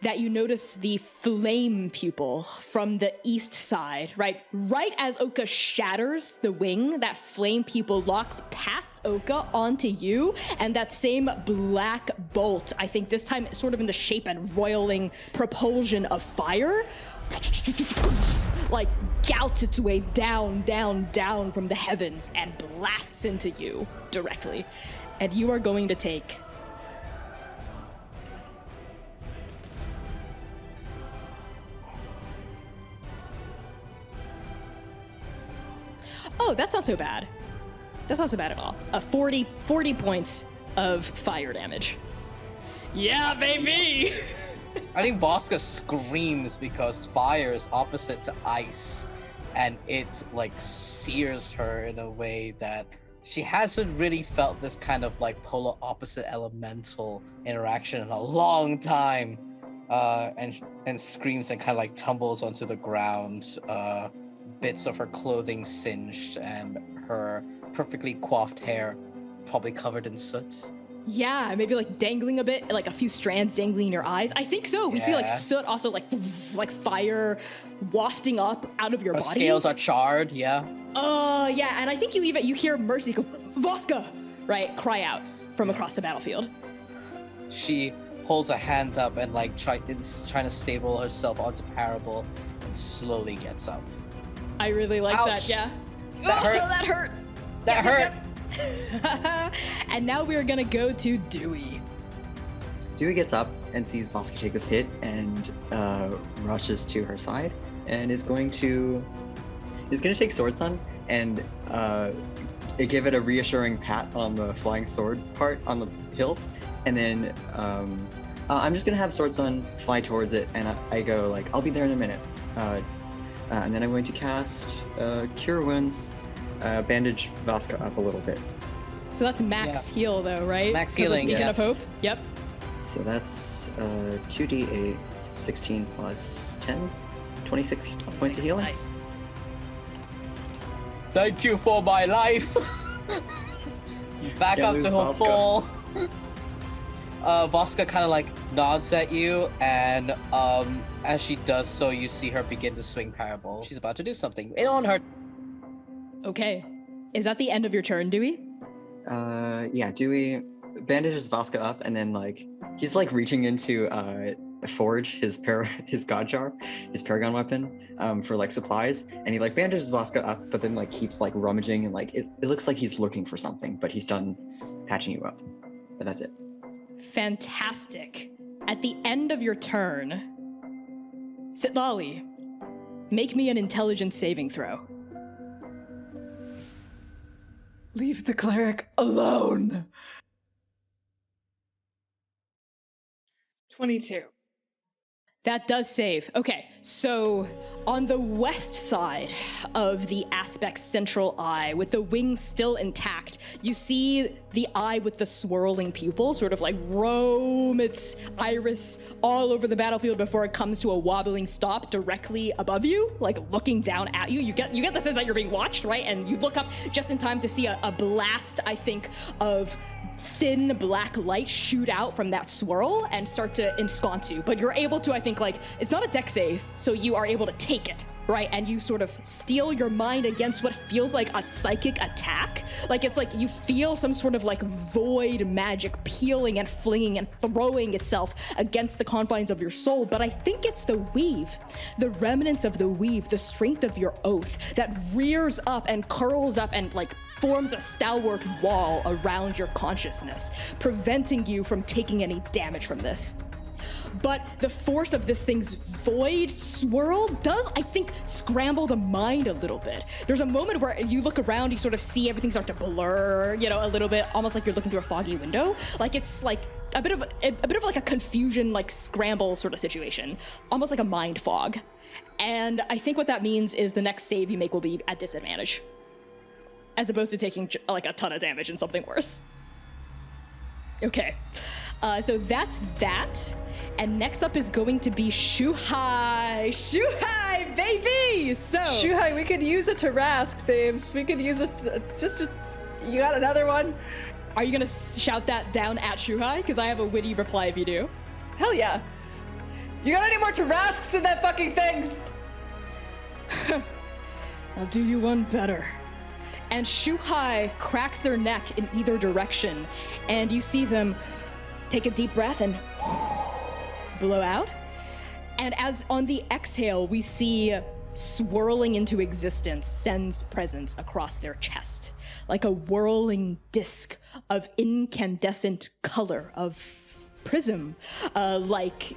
that you notice the flame pupil from the east side, right? Right as Oka shatters the wing, that flame pupil locks past Oka onto you, and that same black bolt, I think this time sort of in the shape and roiling propulsion of fire, like gouts its way down, down, down from the heavens and blasts into you directly. And you are going to take Oh, that's not so bad. That's not so bad at all. 40 points of fire damage. Yeah, baby! I think Voska screams because fire is opposite to ice, and it like sears her in a way that she hasn't really felt this kind of like polar opposite elemental interaction in a long time. And screams and kind of like tumbles onto the ground. Bits of her clothing singed and her perfectly coiffed hair probably covered in soot. Yeah, maybe like dangling a bit, like a few strands dangling in your eyes. I think so. We see like soot, also like fire wafting up out of your her body. Scales are charred, yeah. Yeah, and I think you hear Mercy go, Voska, right, cry out from across the battlefield. She holds a hand up and like trying to stable herself onto Parable and slowly gets up. I really like that, yeah. That hurts. That hurt. That hurt. And now we're gonna go to Dewey. Dewey gets up and sees Voska take this hit and rushes to her side and is going to take Sword Sun and give it a reassuring pat on the flying sword part on the hilt, and then I'm just gonna have Sword Sun fly towards it, and I go like, I'll be there in a minute. And then I'm going to cast Cure Wounds, bandage Vaska up a little bit. So that's max heal, though, right? Max 'Cause of healing, Beacon yes. of Hope. Yep. So that's 2d8, 16 plus 10, 26 points of healing. Nice. Thank you for my life. Back Yeah, up lose to her Voska. full. Voska kind of like nods at you, and as she does so, you see her begin to swing Parabol. She's about to do something. And on her. Okay. Is that the end of your turn, Dewey? Yeah, Dewey bandages Vaska up, and then he's reaching into Forge, his god jar, his paragon weapon, for supplies, and he bandages Vaska up, but then keeps rummaging, and it looks like he's looking for something, but he's done patching you up. But that's it. Fantastic. At the end of your turn, Sitlali, make me an intelligence saving throw. Leave the cleric alone. 22. That does save. Okay, so on the west side of the Aspect's central eye, with the wings still intact, you see the eye with the swirling pupil sort of roam its iris all over the battlefield before it comes to a wobbling stop directly above you, looking down at you. You get the sense that you're being watched, right? And you look up just in time to see a blast, I think, of thin black light shoot out from that swirl and start to ensconce you. But you're able to, I think, it's not a dex save, so you are able to take it, right? And you sort of steel your mind against what feels like a psychic attack. It's you feel some sort of void magic peeling and flinging and throwing itself against the confines of your soul. But I think it's the weave, the remnants of the weave, the strength of your oath that rears up and curls up and forms a stalwart wall around your consciousness, preventing you from taking any damage from this. But the force of this thing's void swirl does, I think, scramble the mind a little bit. There's a moment where you look around, you sort of see everything start to blur, a little bit, almost like you're looking through a foggy window. It's a bit of a confusion, scramble sort of situation, almost like a mind fog. And I think what that means is the next save you make will be at disadvantage, as opposed to taking a ton of damage and something worse. Okay, so that's that. And next up is going to be Jukai. Jukai, baby! So Jukai, we could use a Tarask, babes. We could use it you got another one? Are you gonna shout that down at Jukai? Because I have a witty reply if you do. Hell yeah. You got any more Tarasks in that fucking thing? I'll do you one better. And Jukai cracks their neck in either direction, and you see them take a deep breath and blow out. And as on the exhale, we see swirling into existence Sen's presence across their chest, like a whirling disc of incandescent color, of prism, like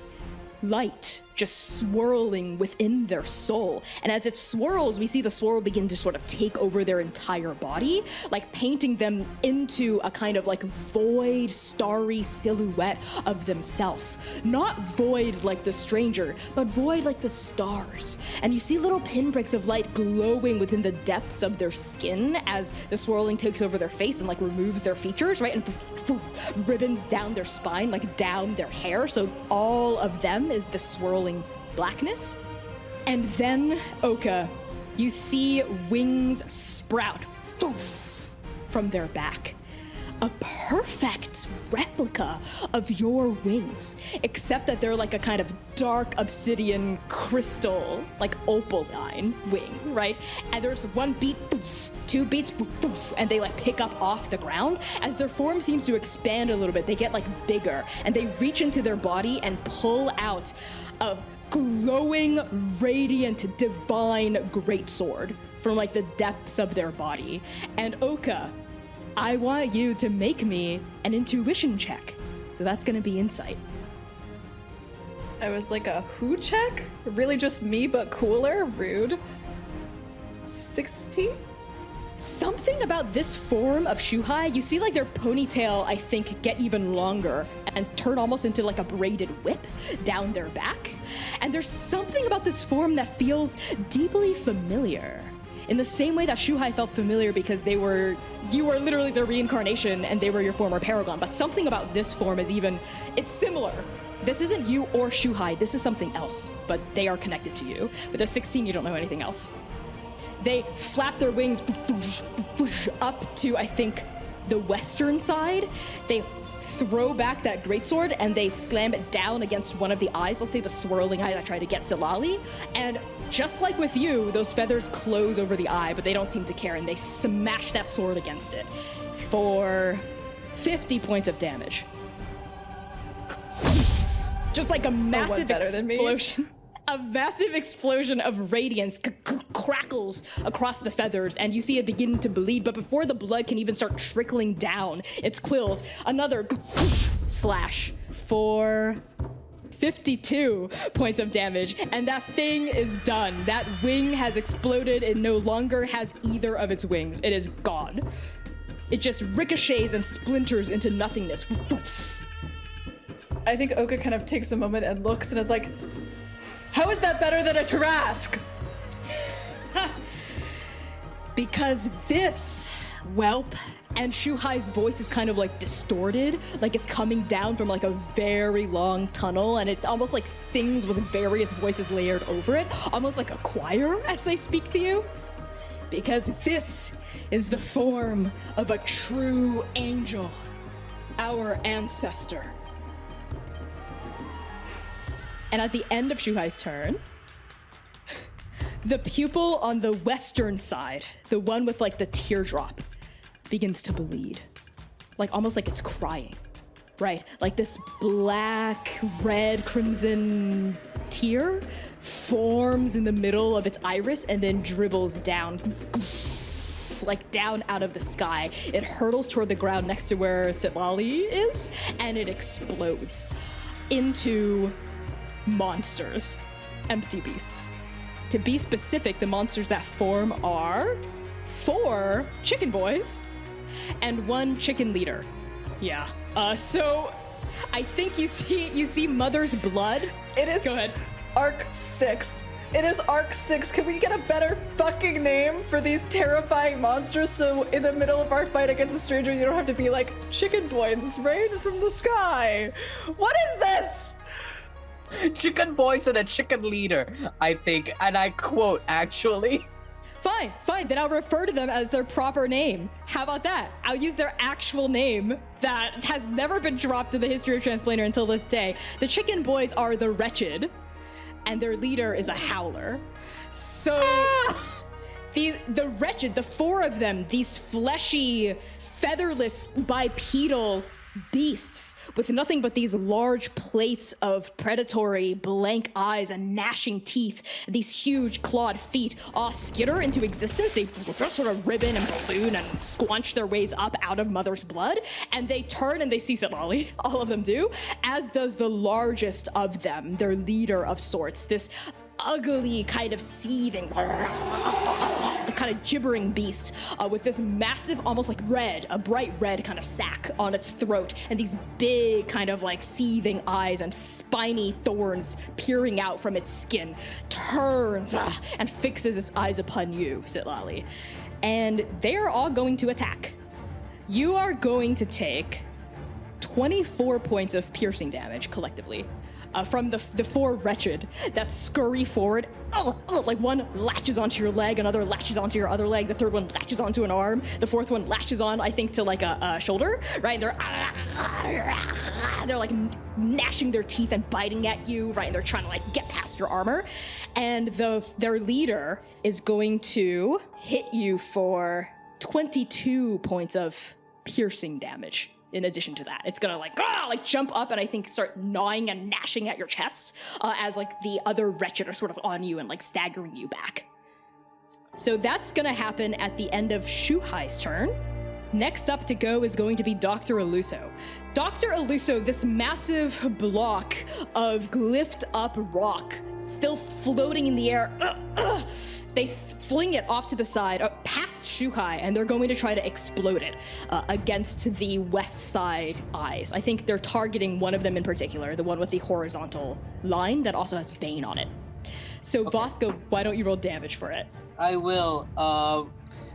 light just swirling within their soul. And as it swirls, we see the swirl begin to sort of take over their entire body, painting them into a kind of void, starry silhouette of themselves. Not void like the stranger, but void like the stars. And you see little pinpricks of light glowing within the depths of their skin as the swirling takes over their face and removes their features, right? And ribbons down their spine, down their hair. So all of them is the swirling blackness. And then, Oka, you see wings sprout from their back. A perfect replica of your wings, except that they're a kind of dark obsidian crystal, opaline wing, right? And there's one beat, two beats, and they pick up off the ground. As their form seems to expand a little bit, they get bigger, and they reach into their body and pull out a glowing, radiant, divine greatsword from the depths of their body. And Oka, I want you to make me an intuition check. So that's gonna be insight. I was a who check? Really just me, but cooler? Rude. 16? something about this form of Jukai, you see like their ponytail, I think, get even longer and turn almost into like a braided whip down their back. And there's something about this form that feels deeply familiar. In the same way that Jukai felt familiar because you were literally their reincarnation and they were your former paragon. But something about this form is it's similar. This isn't you or Jukai, this is something else, but they are connected to you. With a 16, you don't know anything else. They flap their wings up to, I think, the western side. They throw back that greatsword and they slam it down against one of the eyes, let's say the swirling eye that tried to get Sitlali. And just like with you, those feathers close over the eye, but they don't seem to care, and they smash that sword against it for 50 points of damage. Just like a massive explosion. A massive explosion of radiance crackles across the feathers, and you see it begin to bleed, but before the blood can even start trickling down its quills, another slash for 52 points of damage, and that thing is done. That wing has exploded. It no longer has either of its wings. It is gone. It just ricochets and splinters into nothingness. I think Oka kind of takes a moment and looks and is like, how is that better than a Tarask? Because this whelp, and Juhai's voice is kind of like distorted, like it's coming down from like a very long tunnel, and it almost like sings with various voices layered over it, almost like a choir as they speak to you. Because this is the form of a true angel, our ancestor. And at the end of Juhai's turn, the pupil on the western side, the one with like the teardrop, begins to bleed. Like almost like it's crying, right? Like this black, red, crimson tear forms in the middle of its iris and then dribbles down, like down out of the sky. It hurtles toward the ground next to where Sitlali is, and it explodes into monsters, empty beasts. To be specific, the monsters that form are 4 chicken boys and 1 chicken leader. Yeah. So I think you see Mother's blood. It is. Go ahead. Arc 6. It is Arc 6. Can we get a better fucking name for these terrifying monsters so in the middle of our fight against a stranger, you don't have to be like, chicken boys rain from the sky? What is this? Chicken boys and a chicken leader, I think, and I quote, actually. Fine, then I'll refer to them as their proper name. How about that? I'll use their actual name that has never been dropped in the history of Transplanar until this day. The chicken boys are the Wretched, and their leader is a Howler. So, the Wretched, the 4 of them, these fleshy, featherless, bipedal beasts with nothing but these large plates of predatory blank eyes and gnashing teeth, these huge clawed feet all skitter into existence. They sort of ribbon and balloon and squanch their ways up out of Mother's blood, and they turn and they see Sitlali. All of them do, as does the largest of them, their leader of sorts, this ugly kind of seething, kind of gibbering beast with this massive, almost like a bright red kind of sack on its throat, and these big kind of like seething eyes and spiny thorns peering out from its skin, turns and fixes its eyes upon you, Sitlali. And they're all going to attack. You are going to take 24 points of piercing damage collectively. From the 4 Wretched that scurry forward. Like one latches onto your leg, another latches onto your other leg, the third one latches onto an arm, the fourth one latches on, I think, to like a shoulder, right? And they're like gnashing their teeth and biting at you, right? And they're trying to like get past your armor. And their leader is going to hit you for 22 points of piercing damage. In addition to that, it's gonna like jump up and I think start gnawing and gnashing at your chest as like the other Wretched are sort of on you and like staggering you back. So that's gonna happen at the end of Juhai's turn. Next up to go is going to be Dr. Eluso. Dr. Eluso, this massive block of glyphed up rock still floating in the air. They fling it off to the side, past Jukai, and they're going to try to explode it against the west side eyes. I think they're targeting one of them in particular, the one with the horizontal line that also has Bane on it. So Voska, why don't you roll damage for it? I will.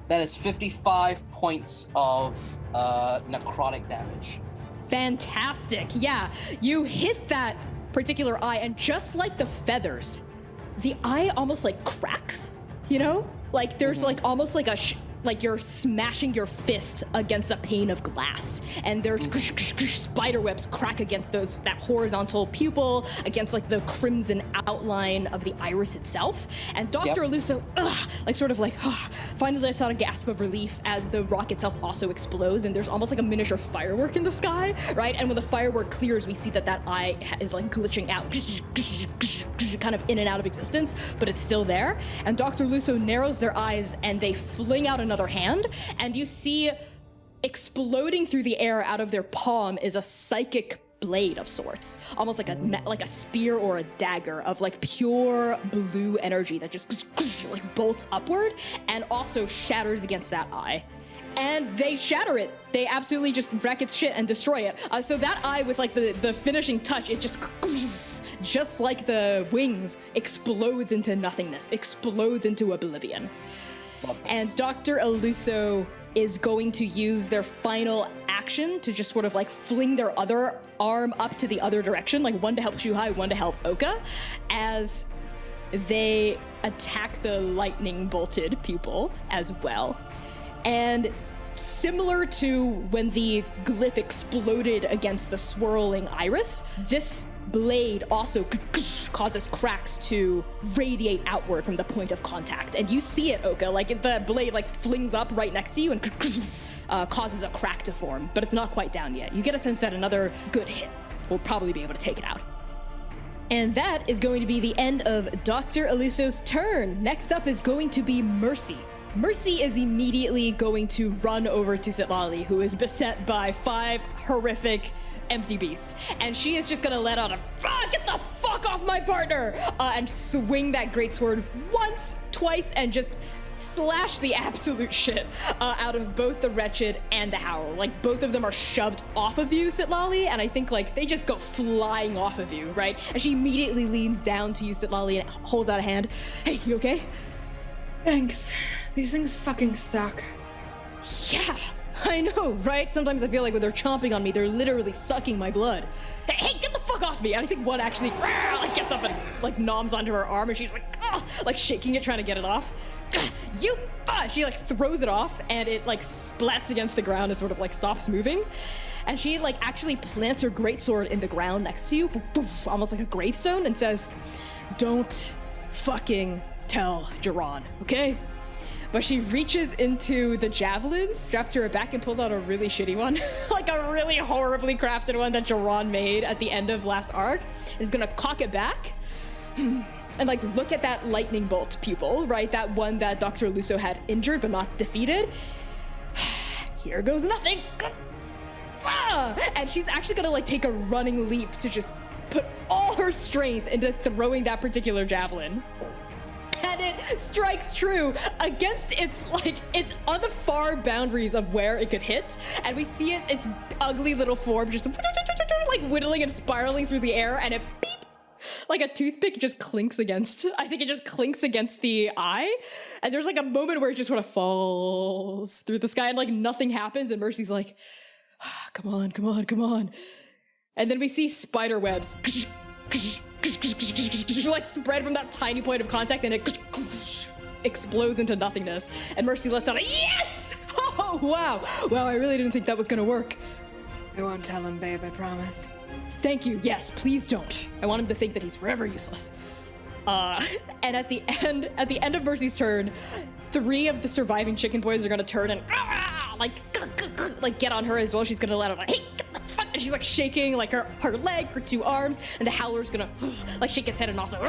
That is 55 points of necrotic damage. Fantastic. Yeah, you hit that particular eye, and just like the feathers, the eye almost like cracks, you know? Like there's like almost like like you're smashing your fist against a pane of glass, and their spider webs crack against that horizontal pupil, against like the crimson outline of the iris itself. And Dr. Eluso, finally lets out a gasp of relief as the rock itself also explodes, and there's almost like a miniature firework in the sky, right? And when the firework clears, we see that eye is like glitching out, kind of in and out of existence, but it's still there. And Dr. Eluso narrows their eyes, and they fling out another hand, and you see exploding through the air out of their palm is a psychic blade of sorts, almost like a spear or a dagger of like pure blue energy that just like bolts upward and also shatters against that eye. And they shatter it. They absolutely just wreck its shit and destroy it. So that eye with like the finishing touch, it just like the wings, explodes into nothingness, explodes into oblivion. And Dr. Eluso is going to use their final action to just sort of like fling their other arm up to the other direction, like one to help Jukai, one to help Oka, as they attack the lightning bolted pupil as well. And similar to when the glyph exploded against the swirling iris, this blade also causes cracks to radiate outward from the point of contact. And you see it, Oka, like the blade like flings up right next to you and causes a crack to form, but it's not quite down yet. You get a sense that another good hit will probably be able to take it out. And that is going to be the end of Dr. Eluso's turn. Next up is going to be Mercy. Mercy is immediately going to run over to Sitlali, who is beset by 5 horrific empty beasts, and she is just gonna let out a get the fuck off my partner, and swing that greatsword once, twice, and just slash the absolute shit out of both the Wretched and the Howl. Like both of them are shoved off of you, Sitlali, and I think like they just go flying off of you, right? And she immediately leans down to you, Sitlali, and holds out a hand. Hey, you okay? Thanks. These things fucking suck. Yeah, I know, right? Sometimes I feel like when they're chomping on me, they're literally sucking my blood. Hey, get the fuck off me! And I think one actually like gets up and like noms onto her arm, and she's like shaking it, trying to get it off. She like throws it off, and it like splats against the ground and sort of like stops moving. And she like actually plants her greatsword in the ground next to you, almost like a gravestone, and says, "Don't fucking tell Jiran, okay?" But she reaches into the javelin strapped to her back and pulls out a really shitty one, like a really horribly crafted one that Jiran made at the end of last arc. Is gonna cock it back and like look at that lightning bolt pupil, right? That one that Dr. Eluso had injured but not defeated. Here goes nothing. And she's actually gonna like take a running leap to just put all her strength into throwing that particular javelin. And it strikes true against it's on the far boundaries of where it could hit, and we see its ugly little form just like whittling and spiraling through the air, and it beep like a toothpick just clinks against. I think it just clinks against the eye, and there's like a moment where it just sort of falls through the sky, and like nothing happens, and Mercy's like, come on, and then we see spider webs like spread from that tiny point of contact, and it explodes into nothingness. And Mercy lets out a yes! Oh, wow, I really didn't think that was gonna work. I won't tell him, babe, I promise. Thank you. Yes, please don't. I want him to think that he's forever useless. And at the end of Mercy's turn, 3 of the surviving chicken boys are gonna turn and like get on her as well. She's gonna let out like, hey, get the fuck, and she's like shaking like her leg, her 2 arms, and the Howler's gonna like shake its head and also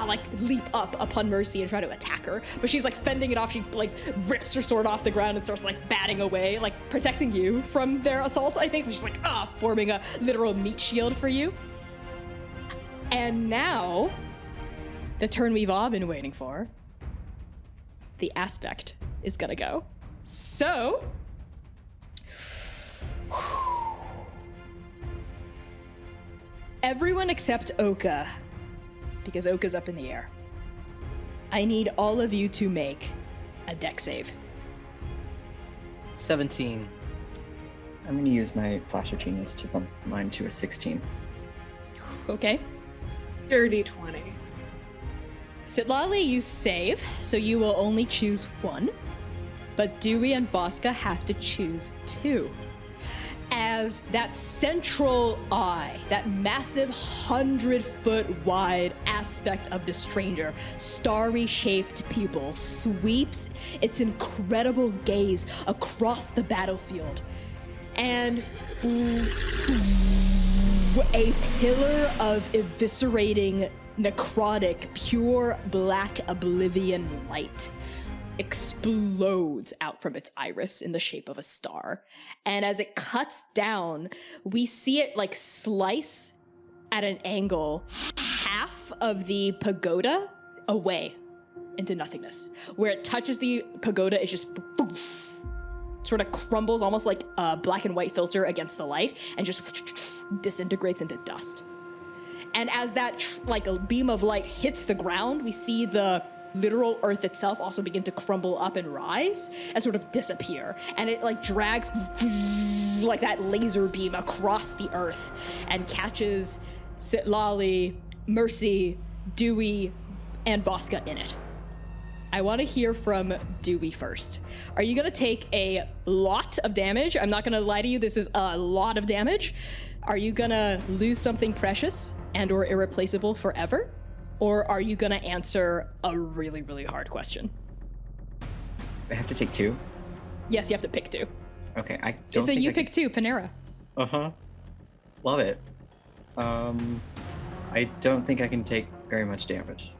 like leap up upon Mercy and try to attack her. But she's like fending it off. She like rips her sword off the ground and starts like batting away, like protecting you from their assaults. I think she's like forming a literal meat shield for you. And now, the turn we've all been waiting for. The aspect is gonna go. So, everyone except Oka, because Oka's up in the air. I need all of you to make a deck save. 17. I'm going to use my Flash of Genius to bump mine to a 16. Okay. Dirty 20. Sitlali, you save, so you will only choose one. But Dewey and Voska have to choose two. As that central eye, that massive 100-foot wide aspect of the stranger, starry-shaped pupil, sweeps its incredible gaze across the battlefield. And a pillar of eviscerating, necrotic, pure black oblivion light explodes out from its iris in the shape of a star. And as it cuts down, we see it like slice at an angle half of the pagoda away into nothingness. Where it touches the pagoda, it just sort of crumbles almost like a black and white filter against the light and just disintegrates into dust. And as that like a beam of light hits the ground, we see the literal earth itself also begin to crumble up and rise and sort of disappear. And it like drags like that laser beam across the earth and catches Sitlali, Mercy, Dewey, and Voska in it. I want to hear from Dewey first. Are you going to take a lot of damage? I'm not going to lie to you, this is a lot of damage. Are you going to lose something precious and or irreplaceable forever? Or are you going to answer a really, really hard question? I have to take two? Yes, you have to pick two. Okay, I don't It's a you pick two, Panera. Uh-huh. Love it. I don't think I can take very much damage.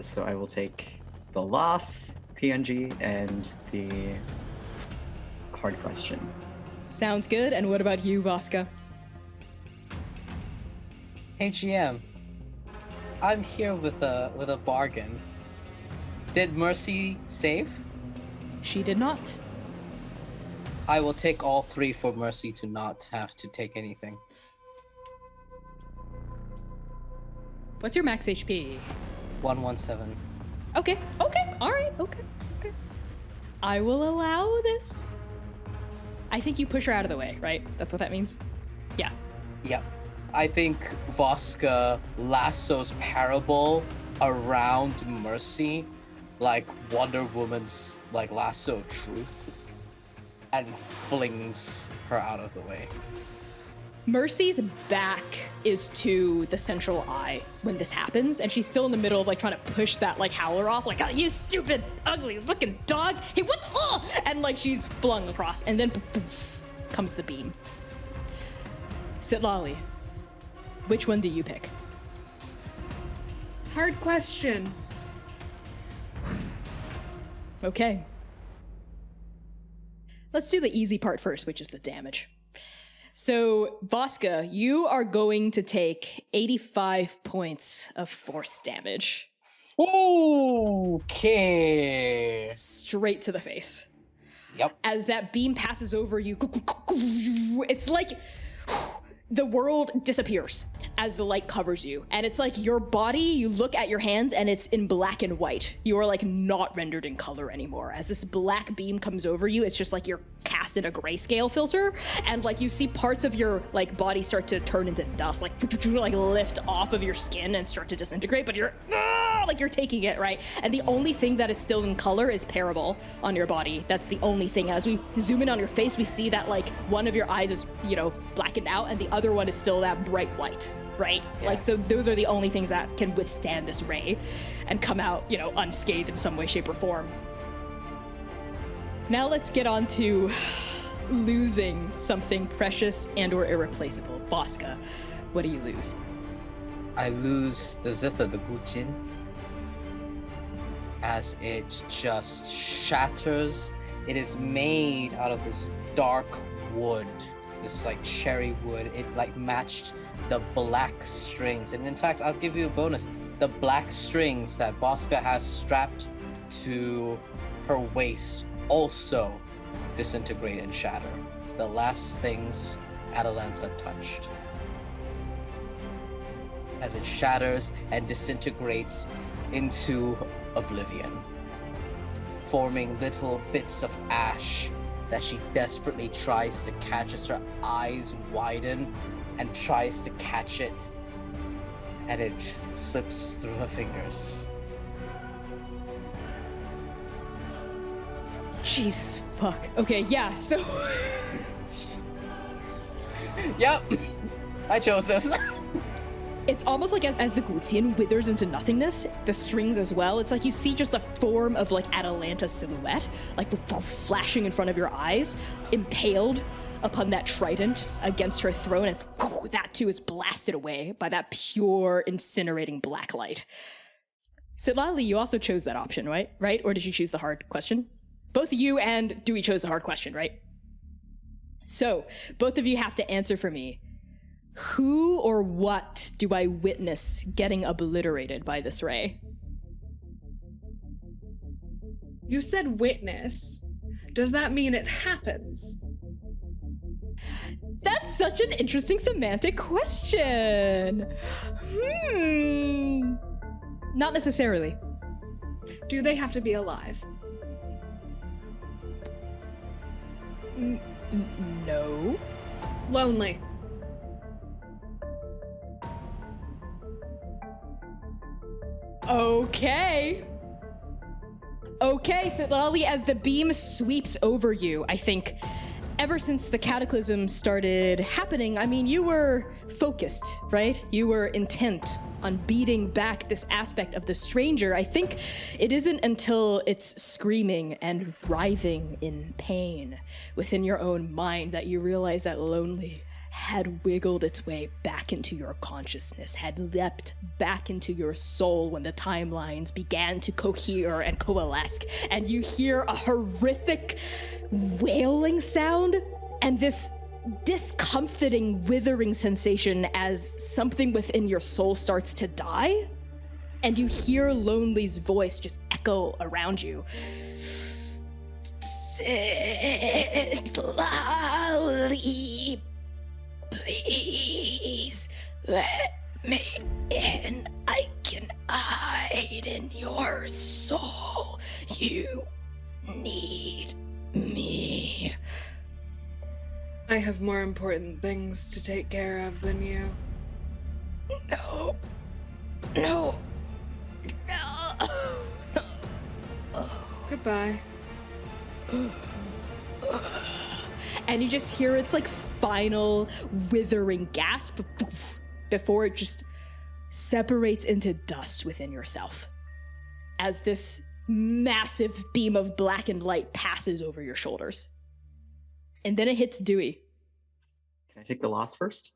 So I will take the loss, PNG, and the hard question. Sounds good. And what about you, Voska? AGM. I'm here with a bargain. Did Mercy save? She did not. I will take all three for Mercy to not have to take anything. What's your max HP? 117. Okay, all right, okay. I will allow this. I think you push her out of the way, right? That's what that means? Yeah. Yep. I think Voska lassos Parable around Mercy, like Wonder Woman's like lasso of truth, and flings her out of the way. Mercy's back is to the central eye when this happens, and she's still in the middle of like trying to push that like howler off, like, oh, you stupid, ugly looking dog. Hey, what? Oh! And like she's flung across, and then poof, comes the beam. Sitlali, which one do you pick? Hard question. Okay. Let's do the easy part first, which is the damage. So, Voska, you are going to take 85 points of force damage. Okay. Straight to the face. Yep. As that beam passes over you, it's like the world disappears as the light covers you. And it's like your body, you look at your hands and it's in black and white. You are like not rendered in color anymore. As this black beam comes over you, it's just like you're cast in a grayscale filter. And like you see parts of your like body start to turn into dust, like lift off of your skin and start to disintegrate, but you're like you're taking it, right? And the only thing that is still in color is Parable on your body. That's the only thing. As we zoom in on your face, we see that like one of your eyes is, blackened out and the other one is still that bright white. Right? Yeah. Like, so those are the only things that can withstand this ray and come out, unscathed in some way, shape, or form. Now let's get on to losing something precious and or irreplaceable. Voska, what do you lose? I lose the Zither, the Gujin, as it just shatters. It is made out of this dark wood, this like cherry wood. It like matched the black strings, and in fact I'll give you a bonus. The black strings that Voska has strapped to her waist also disintegrate and shatter. The last things Atalanta touched. As it shatters and disintegrates into oblivion, forming little bits of ash that she desperately tries to catch as her eyes widen and tries to catch it, and it slips through her fingers. Jesus fuck. Okay, yeah, so... Yep, I chose this. It's almost like as the Gutian withers into nothingness, the strings as well, it's like you see just a form of like Atalanta's silhouette, like flashing in front of your eyes, impaled upon that trident against her throne, and that too is blasted away by that pure, incinerating black light. Sitlali, you also chose that option, right? Or did you choose the hard question? Both you and Dewey chose the hard question, right? So, both of you have to answer for me. Who or what do I witness getting obliterated by this ray? You said witness. Does that mean it happens? That's such an interesting semantic question. Not necessarily. Do they have to be alive? No. Lonely. Okay, Sitlali, as the beam sweeps over you, I think ever since the cataclysm started happening, I mean, you were focused, right? You were intent on beating back this aspect of the stranger. I think it isn't until it's screaming and writhing in pain within your own mind that you realize that Lonely had wiggled its way back into your consciousness, had leapt back into your soul when the timelines began to cohere and coalesce, and you hear a horrific wailing sound and this discomforting, withering sensation as something within your soul starts to die, and you hear Lonely's voice just echo around you. Sitlali, please let me in. I can hide in your soul. You need me. I have more important things to take care of than you. No. Goodbye. And you just hear its like final withering gasp before it just separates into dust within yourself as this massive beam of blackened light passes over your shoulders. And then it hits Dewey. Can I take the loss first?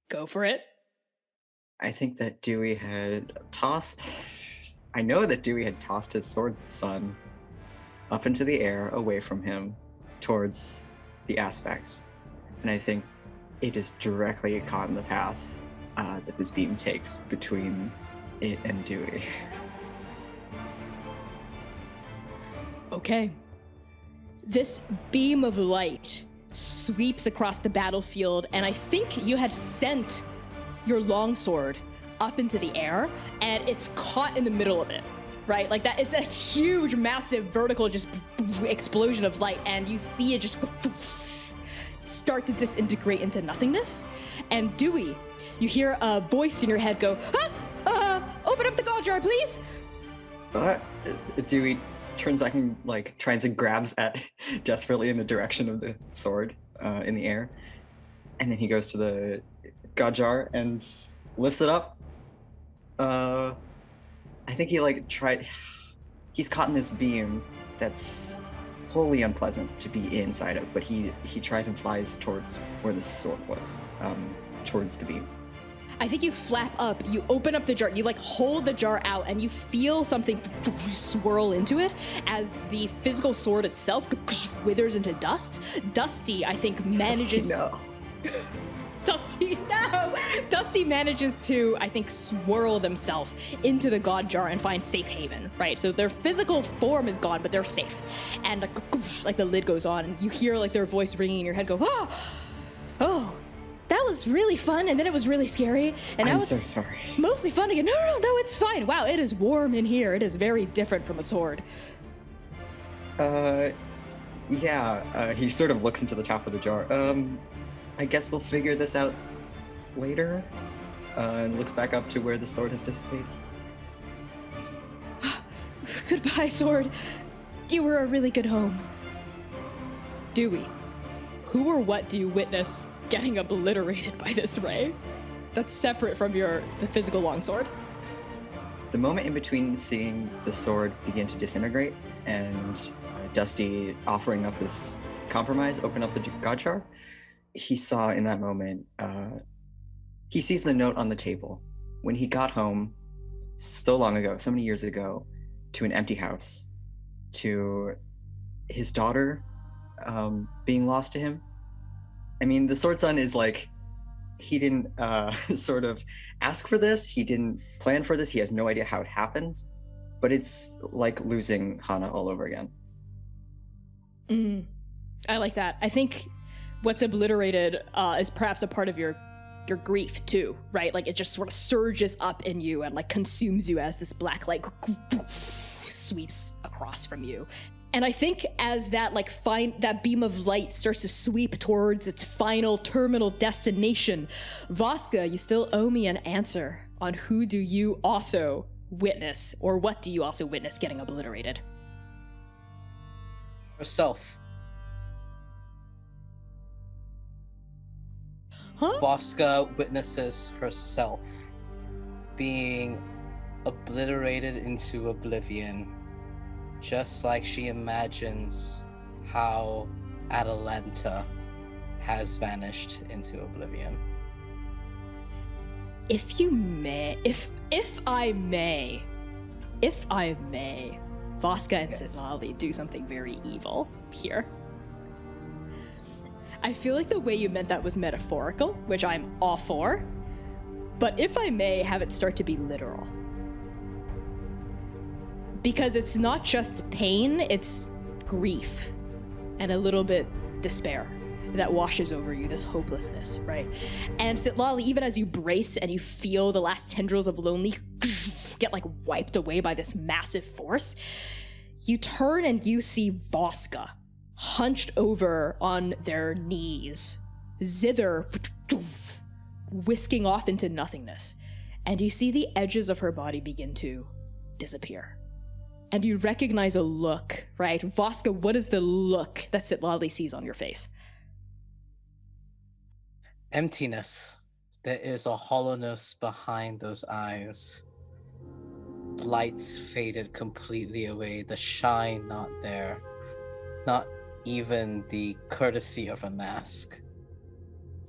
Go for it. I think that Dewey had tossed... I know that Dewey had tossed his sword son up into the air away from him towards the aspect. And I think it is directly caught in the path that this beam takes between it and Dewey. Okay. This beam of light sweeps across the battlefield, and I think you had sent your longsword up into the air, and it's caught in the middle of it, right? Like that, it's a huge, massive, vertical just explosion of light, and you see it just start to disintegrate into nothingness. And Dewey, you hear a voice in your head go, open up the god jar, please! Dewey turns back and like tries and grabs at desperately in the direction of the sword in the air, and then he goes to the god jar and lifts it up. I think he like he's caught in this beam that's wholly unpleasant to be inside of, but he tries and flies towards where the sword was, towards the beam. I think you flap up, you open up the jar, you like hold the jar out, and you feel something swirl into it as the physical sword itself withers into dust. Dusty, I think, manages... Dusty, no. Dusty manages to, I think, swirl themselves into the god jar and find safe haven, right? So their physical form is gone, but they're safe. And like the lid goes on, and you hear like their voice ringing in your head go, oh, that was really fun, and then it was really scary, and I'm now so it's sorry. mostly fun again. No, it's fine. Wow, it is warm in here. It is very different from a sword. He sort of looks into the top of the jar. I guess we'll figure this out later. And looks back up to where the sword has dissipated. Goodbye, sword. You were a really good home. Dewey, who or what do you witness getting obliterated by this ray? That's separate from the physical longsword. The moment in between seeing the sword begin to disintegrate and Dusty offering up this compromise, open up the god jar, he saw in that moment, he sees the note on the table. When he got home so long ago, so many years ago, to an empty house, to his daughter being lost to him. I mean, the Sword Son is like, he didn't sort of ask for this, he didn't plan for this, he has no idea how it happens, but it's like losing Hana all over again. I like that. I think what's obliterated is perhaps a part of your grief too, right? Like it just sort of surges up in you and like consumes you as this black light sweeps across from you. And I think as that that beam of light starts to sweep towards its final terminal destination, Voska, you still owe me an answer on who do you also witness, or what do you also witness getting obliterated? Herself. Huh? Voska witnesses herself being obliterated into oblivion, just like she imagines how Atalanta has vanished into oblivion. If I may, Voska and Sitlali do something very evil here. I feel like the way you meant that was metaphorical, which I'm all for, but if I may have it start to be literal. Because it's not just pain, it's grief and a little bit despair that washes over you, this hopelessness, right? And Sitlali, even as you brace and you feel the last tendrils of lonely get like wiped away by this massive force, you turn and you see Voska hunched over on their knees, zither whisking off into nothingness. And you see the edges of her body begin to disappear. And you recognize a look, right? Voska, what is the look that Sitlali sees on your face? Emptiness. There is a hollowness behind those eyes. Lights faded completely away, the shine not there. Not even the courtesy of a mask.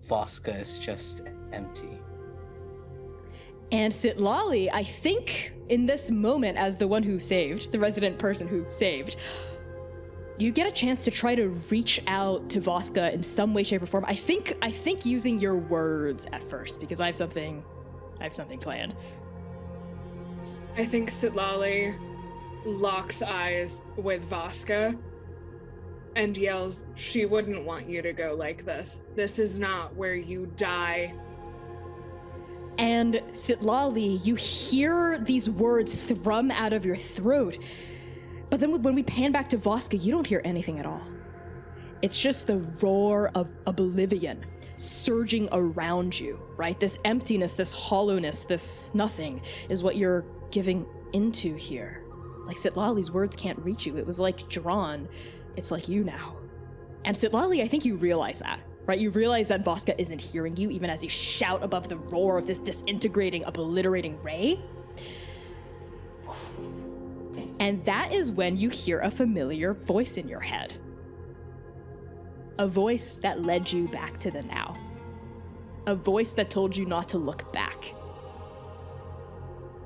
Voska is just empty. And Sitlali, I think in this moment, as the one who saved, the resident person who saved, you get a chance to try to reach out to Voska in some way, shape, or form. I think using your words at first, because I have something planned. I think Sitlali locks eyes with Voska and yells, "She wouldn't want you to go like this. This is not where you die." And Sitlali, you hear these words thrum out of your throat. But then when we pan back to Voska, you don't hear anything at all. It's just the roar of oblivion surging around you, right? This emptiness, this hollowness, this nothing is what you're giving into here. Like Sitlali's words can't reach you. It was like drawn. It's like you now. And Sitlali, I think you realize that, right? You realize that Voska isn't hearing you, even as you shout above the roar of this disintegrating, obliterating ray. And that is when you hear a familiar voice in your head. A voice that led you back to the now. A voice that told you not to look back.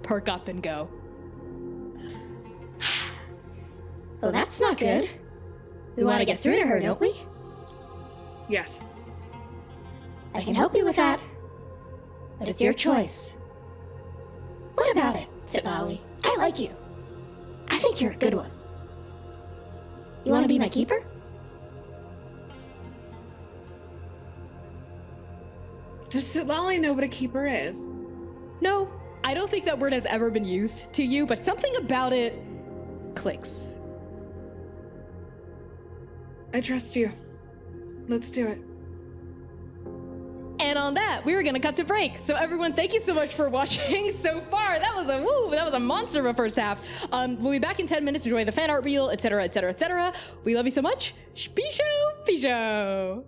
Perk up and go. Well, that's not good. We want to get through to her, don't we? Yes. I can help you with that. But it's your choice. What about it, Sitlali? I like you. I think you're a good one. You want to be my keeper? Does Sitlali know what a keeper is? No, I don't think that word has ever been used to you, but something about it clicks. I trust you. Let's do it. And on that, we were gonna cut to break. So everyone, thank you so much for watching so far. That was a monster of a first half. We'll be back in 10 minutes to enjoy the fan art reel, etc., etc., etc. We love you so much. Pisho, pisho.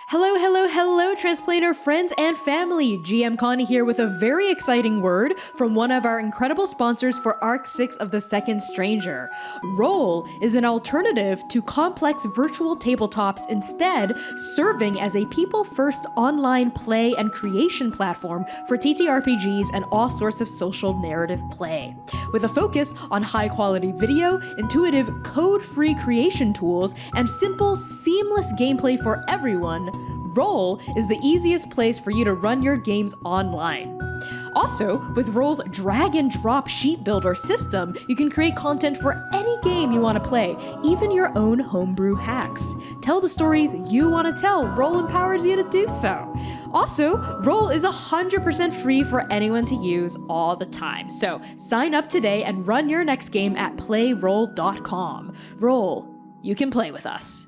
Hello, hello, hello, Transplanar friends and family! GM Connie here with a very exciting word from one of our incredible sponsors for Arc 6 of The Second Stranger. Roll is an alternative to complex virtual tabletops, instead serving as a people-first online play and creation platform for TTRPGs and all sorts of social narrative play. With a focus on high-quality video, intuitive code-free creation tools, and simple, seamless gameplay for everyone, Roll is the easiest place for you to run your games online. Also, with Roll's drag and drop sheet builder system, you can create content for any game you want to play, even your own homebrew hacks. Tell the stories you want to tell. Roll empowers you to do so. Also, Roll is 100% free for anyone to use all the time. So sign up today and run your next game at playroll.com. Roll, you can play with us.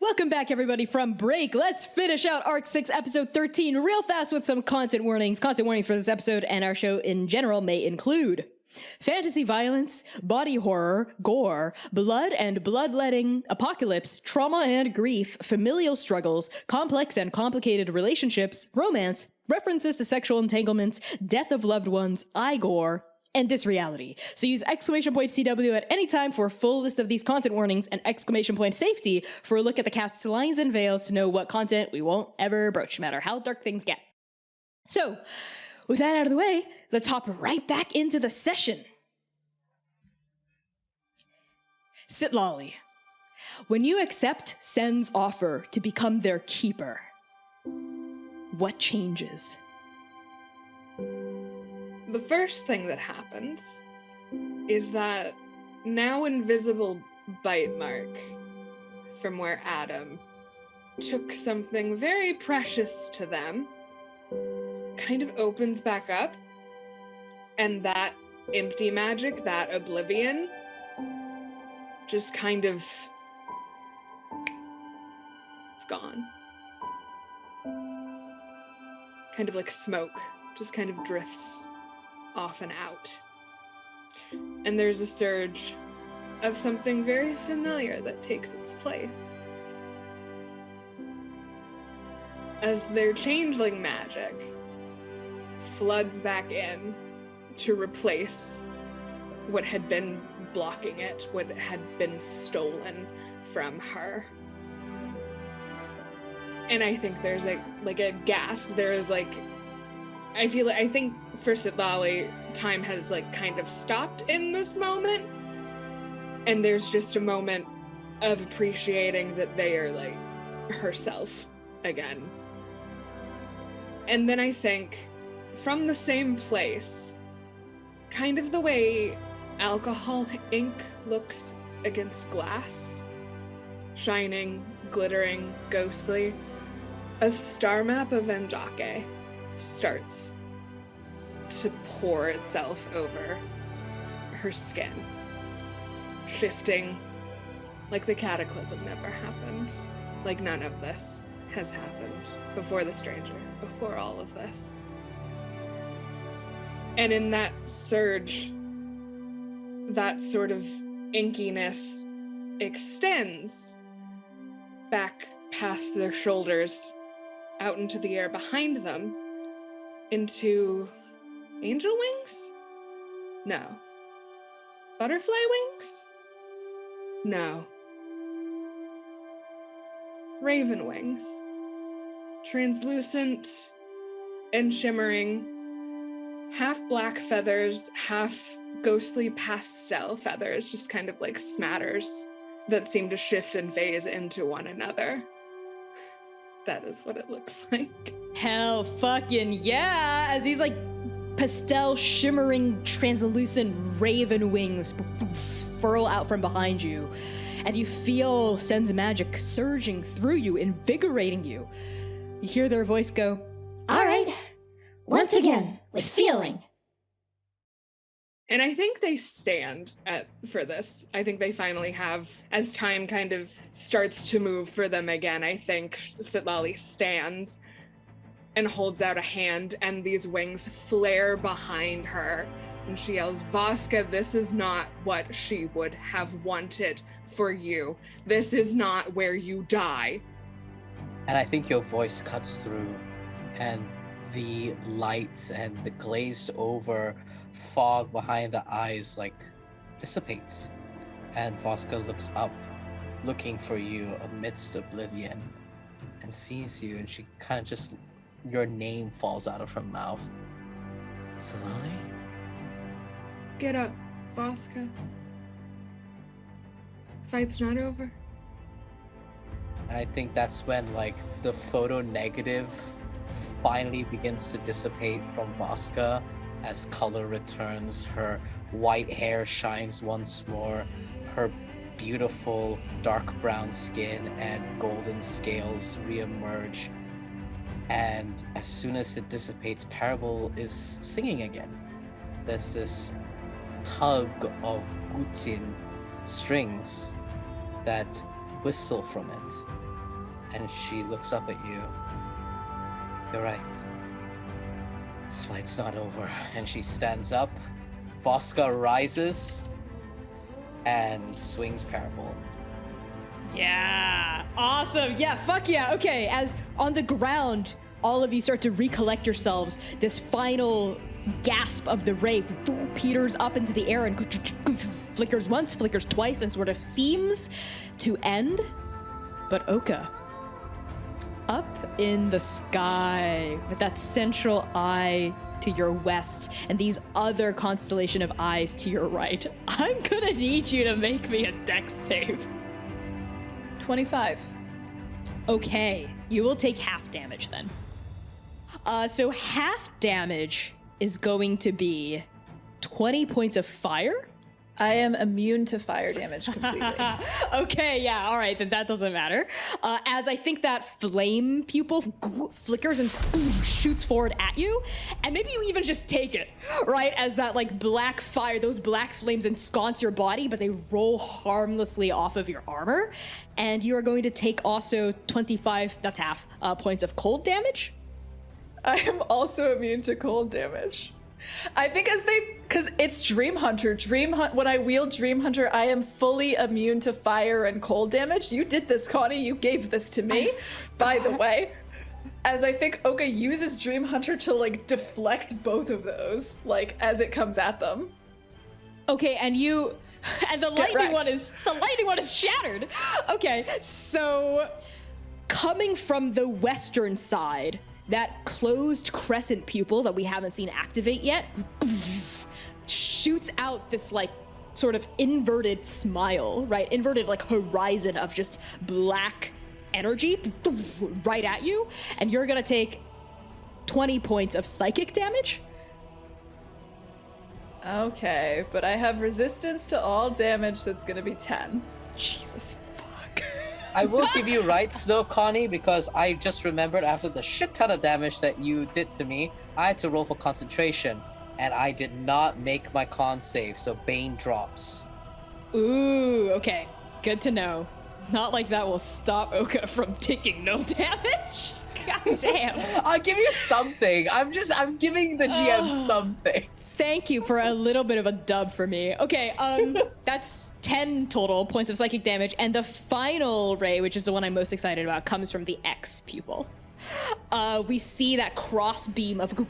Welcome back, everybody, from break. Let's finish out Arc 6, Episode 13 real fast with some content warnings. Content warnings for this episode and our show in general may include fantasy violence, body horror, gore, blood and bloodletting, apocalypse, trauma and grief, familial struggles, complex and complicated relationships, romance, references to sexual entanglements, death of loved ones, eye gore, and disreality. So use !CW at any time for a full list of these content warnings and !safety for a look at the cast's lines and veils to know what content we won't ever broach, no matter how dark things get. So, with that out of the way, let's hop right back into the session. Sitlali, when you accept Sen's offer to become their keeper, what changes? The first thing that happens is that now invisible bite mark from where Adam took something very precious to them kind of opens back up, and that empty magic, that oblivion, just kind of, it's gone. Kind of like smoke, just kind of drifts off and out. And there's a surge of something very familiar that takes its place. As their changeling magic floods back in to replace what had been blocking it, what had been stolen from her. And I think there's a gasp. There is I think for Sitlali, time has kind of stopped in this moment. And there's just a moment of appreciating that they are herself again. And then I think from the same place, kind of the way alcohol ink looks against glass, shining, glittering, ghostly, a star map of Vendake starts to pour itself over her skin, shifting like the cataclysm never happened, like none of this has happened before the stranger, before all of this. And in that surge, that sort of inkiness extends back past their shoulders, out into the air behind them, into angel wings? No. Butterfly wings? No. Raven wings. Translucent and shimmering, half black feathers, half ghostly pastel feathers, just kind of like smatters that seem to shift and phase into one another. That is what it looks like. Hell fucking yeah! As these pastel shimmering translucent raven wings furl out from behind you, and you feel Sen's magic surging through you, invigorating you. You hear their voice go, "All right, once again, with feeling." And I think they stand for this. I think they finally have, as time kind of starts to move for them again, I think Sitlali stands and holds out a hand, and these wings flare behind her. And she yells, "Voska, this is not what she would have wanted for you. This is not where you die." And I think your voice cuts through, and the lights and the glazed over fog behind the eyes dissipates. And Voska looks up, looking for you amidst oblivion, and sees you, and she kind of just, your name falls out of her mouth. Sitlali? Get up, Voska. Fight's not over. And I think that's when the photo negative finally begins to dissipate from Voska as color returns, her white hair shines once more, her beautiful dark brown skin and golden scales reemerge. And as soon as it dissipates, Parable is singing again. There's this tug of gutin strings that whistle from it. And she looks up at you. You're right. This fight's not over. And she stands up. Voska rises and swings Parabol. Yeah, awesome. Yeah, fuck yeah. Okay, as on the ground, all of you start to recollect yourselves. This final gasp of the ray peters up into the air and flickers once, flickers twice, and sort of seems to end. But Oka, up in the sky with that central eye to your west and these other constellation of eyes to your right, I'm gonna need you to make me a dex save. 25. Okay, you will take half damage then. So half damage is going to be 20 points of fire. I am immune to fire damage completely. Okay, yeah, all right, then that doesn't matter. As I think that flame pupil flickers and shoots forward at you, and maybe you even just take it, right? As that like black fire, those black flames ensconce your body, but they roll harmlessly off of your armor. And you are going to take also 25, that's half, points of cold damage. I am also immune to cold damage. I think because it's Dream Hunter. When I wield Dream Hunter, I am fully immune to fire and cold damage. You did this, Connie. You gave this to me, by the way. As I think Oka uses Dream Hunter to like deflect both of those, like as it comes at them. Okay, and the lightning one is shattered. Okay, so coming from the western side, that closed crescent pupil that we haven't seen activate yet shoots out this like sort of inverted smile, right? Inverted like horizon of just black energy right at you. And you're gonna take 20 points of psychic damage. Okay, but I have resistance to all damage, so it's gonna be 10. Jesus. I will give you rights though, Connie, because I just remembered after the shit ton of damage that you did to me, I had to roll for concentration, and I did not make my con save, so Bane drops. Ooh, okay. Good to know. Not like that will stop Oka from taking no damage. God damn. I'll give you something. I'm giving the GM something. Thank you for a little bit of a dub for me. Okay, that's 10 total points of psychic damage, and the final ray, which is the one I'm most excited about, comes from the X pupil. We see that cross beam of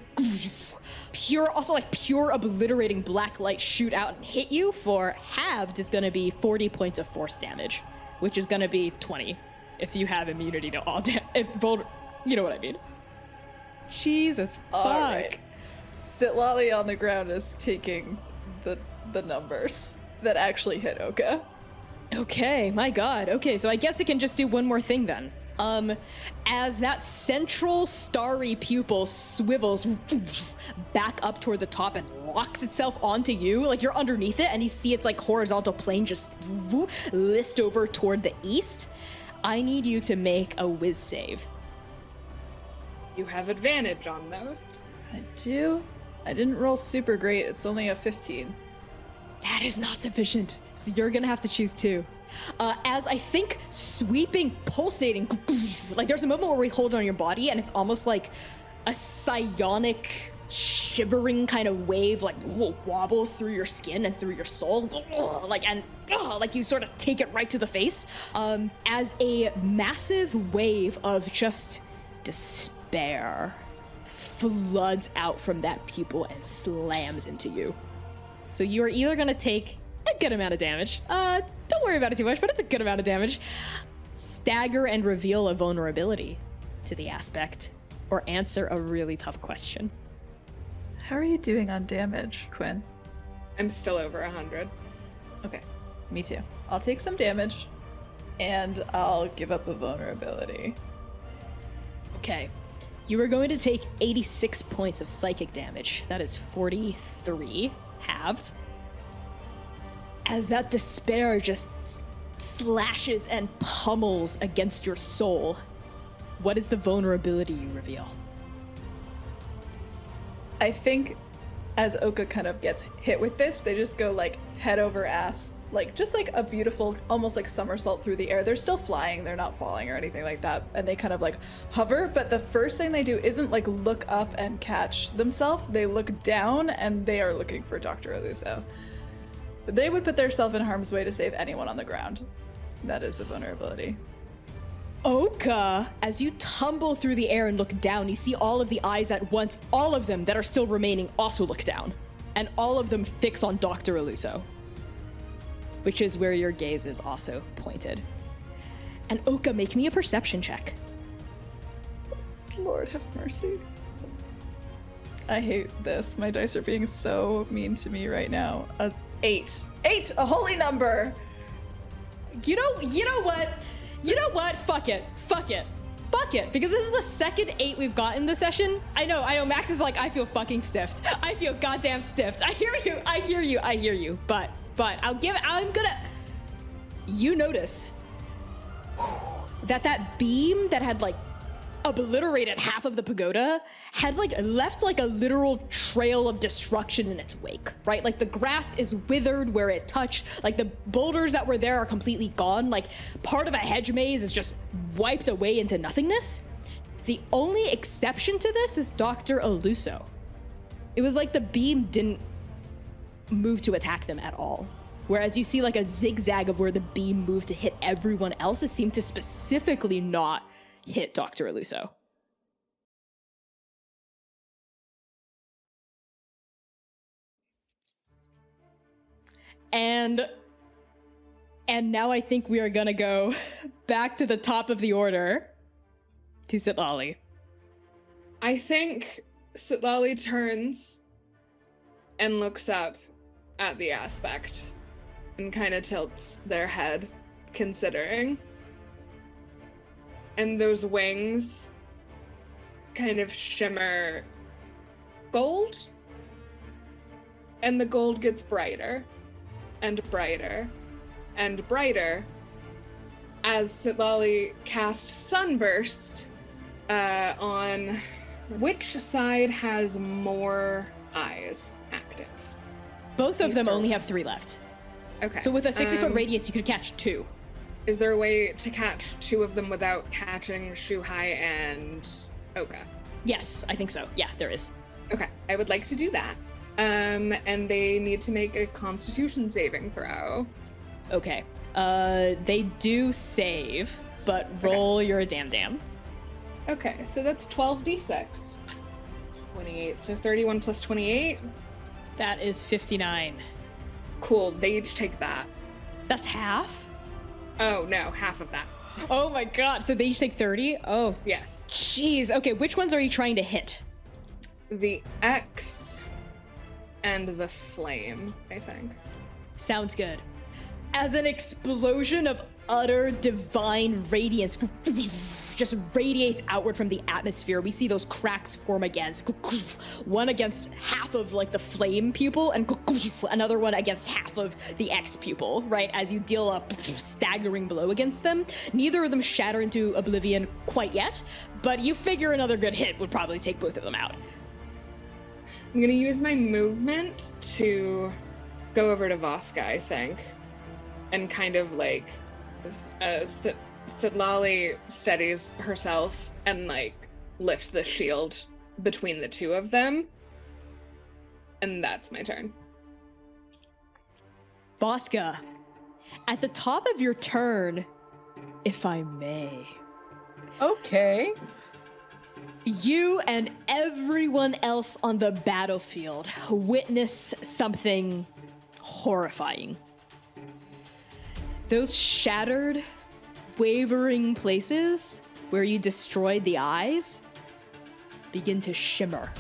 pure obliterating black light shoot out and hit you. For halved is going to be 40 points of force damage, which is going to be 20 if you have immunity to all damage. You know what I mean. Jesus fuck. All right. Sitlali on the ground is taking the numbers that actually hit Oka. Okay, my god. Okay, so I guess it can just do one more thing then. As that central starry pupil swivels back up toward the top and locks itself onto you, like you're underneath it and you see its like horizontal plane just list over toward the east, I need you to make a whiz save. You have advantage on those. I do. I didn't roll super great. It's only a 15. That is not sufficient. So you're gonna have to choose two. As I think sweeping, pulsating, like there's a moment where we hold on your body and it's almost like a psionic shivering kind of wave, like wobbles through your skin and through your soul, like you sort of take it right to the face, as a massive wave of just despair floods out from that pupil and slams into you. So you are either gonna take a good amount of damage, don't worry about it too much, but it's a good amount of damage, stagger and reveal a vulnerability to the aspect, or answer a really tough question. How are you doing on damage, Quinn? I'm still over 100. Okay, me too. I'll take some damage, and I'll give up a vulnerability. Okay. You are going to take 86 points of psychic damage. That is 43 halved. As that despair just slashes and pummels against your soul, what is the vulnerability you reveal? I think as Oka kind of gets hit with this, they just go like head over ass, like just like a beautiful, almost like somersault through the air. They're still flying, they're not falling or anything like that, and they kind of like hover, but the first thing they do isn't like look up and catch themselves, they look down and they are looking for Dr. Eluso. They would put themselves in harm's way to save anyone on the ground. That is the vulnerability. Oka, as you tumble through the air and look down, you see all of the eyes at once. All of them that are still remaining also look down. And all of them fix on Dr. Eluso, which is where your gaze is also pointed. And Oka, make me a perception check. Lord have mercy. I hate this. My dice are being so mean to me right now. 8. 8, a holy number. You know what? Fuck it. Because this is the second 8 we've gotten this session. I know, Max is like, I feel fucking stiffed. I feel goddamn stiffed. I hear you. But you notice that beam that had like obliterated half of the pagoda had like left like a literal trail of destruction in its wake, right? Like the grass is withered where it touched, like the boulders that were there are completely gone, like part of a hedge maze is just wiped away into nothingness. The only exception to this is Dr. Eluso. It was like the beam didn't move to attack them at all. Whereas you see like a zigzag of where the beam moved to hit everyone else, it seemed to specifically not hit Dr. Eluso. And now I think we are gonna go back to the top of the order to Sitlali. I think Sitlali turns and looks up at the aspect and kind of tilts their head, considering. And those wings kind of shimmer gold. And the gold gets brighter and brighter and brighter as Sitlali casts Sunburst on which side has more eyes active. Both of them only have 3 left. Okay. So with a 60-foot radius, you could catch 2. Is there a way to catch 2 of them without catching Jukai and Oka? Yes, I think so. Yeah, there is. Okay, I would like to do that. And they need to make a Constitution saving throw. Okay. They do save, but roll your damn. Okay, so that's 12d6. 28, so 31 plus 28. That is 59. Cool, they each take that. That's half? Oh, no, half of that. Oh my god, so they each take 30? Oh. Yes. Jeez, okay, which ones are you trying to hit? The X and the flame, I think. Sounds good. As an explosion of utter divine radiance just radiates outward from the atmosphere, we see those cracks form against. One against half of like the flame pupil and another one against half of the X pupil, right? As you deal a staggering blow against them. Neither of them shatter into oblivion quite yet, but you figure another good hit would probably take both of them out. I'm gonna use my movement to go over to Voska, I think, and kind of like Sitlali steadies herself and like lifts the shield between the two of them, and that's my turn. Voska, at the top of your turn, if I may. Okay. You and everyone else on the battlefield witness something horrifying. Those shattered, wavering places where you destroyed the eyes begin to shimmer.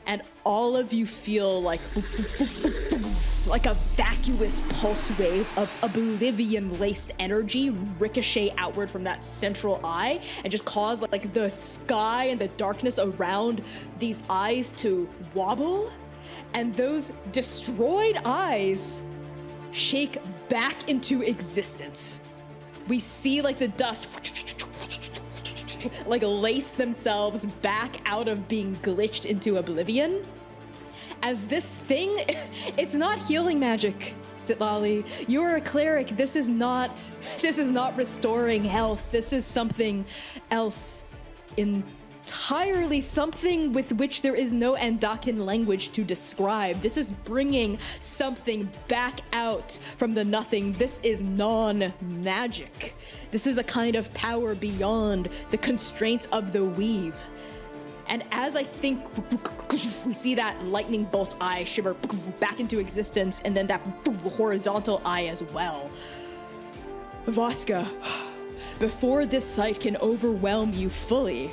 And all of you feel like a vacuous pulse wave of oblivion-laced energy ricochet outward from that central eye and just cause like the sky and the darkness around these eyes to wobble. And those destroyed eyes shake back into existence. We see like the dust like lace themselves back out of being glitched into oblivion. as this thing, it's not healing magic, Sitlali. You're a cleric. This is not restoring health. This is something else entirely, something with which there is no Andakin language to describe. This is bringing something back out from the nothing. This is non-magic. This is a kind of power beyond the constraints of the weave. And as I think we see that lightning bolt eye shimmer back into existence, and then that horizontal eye as well. Voska, before this sight can overwhelm you fully,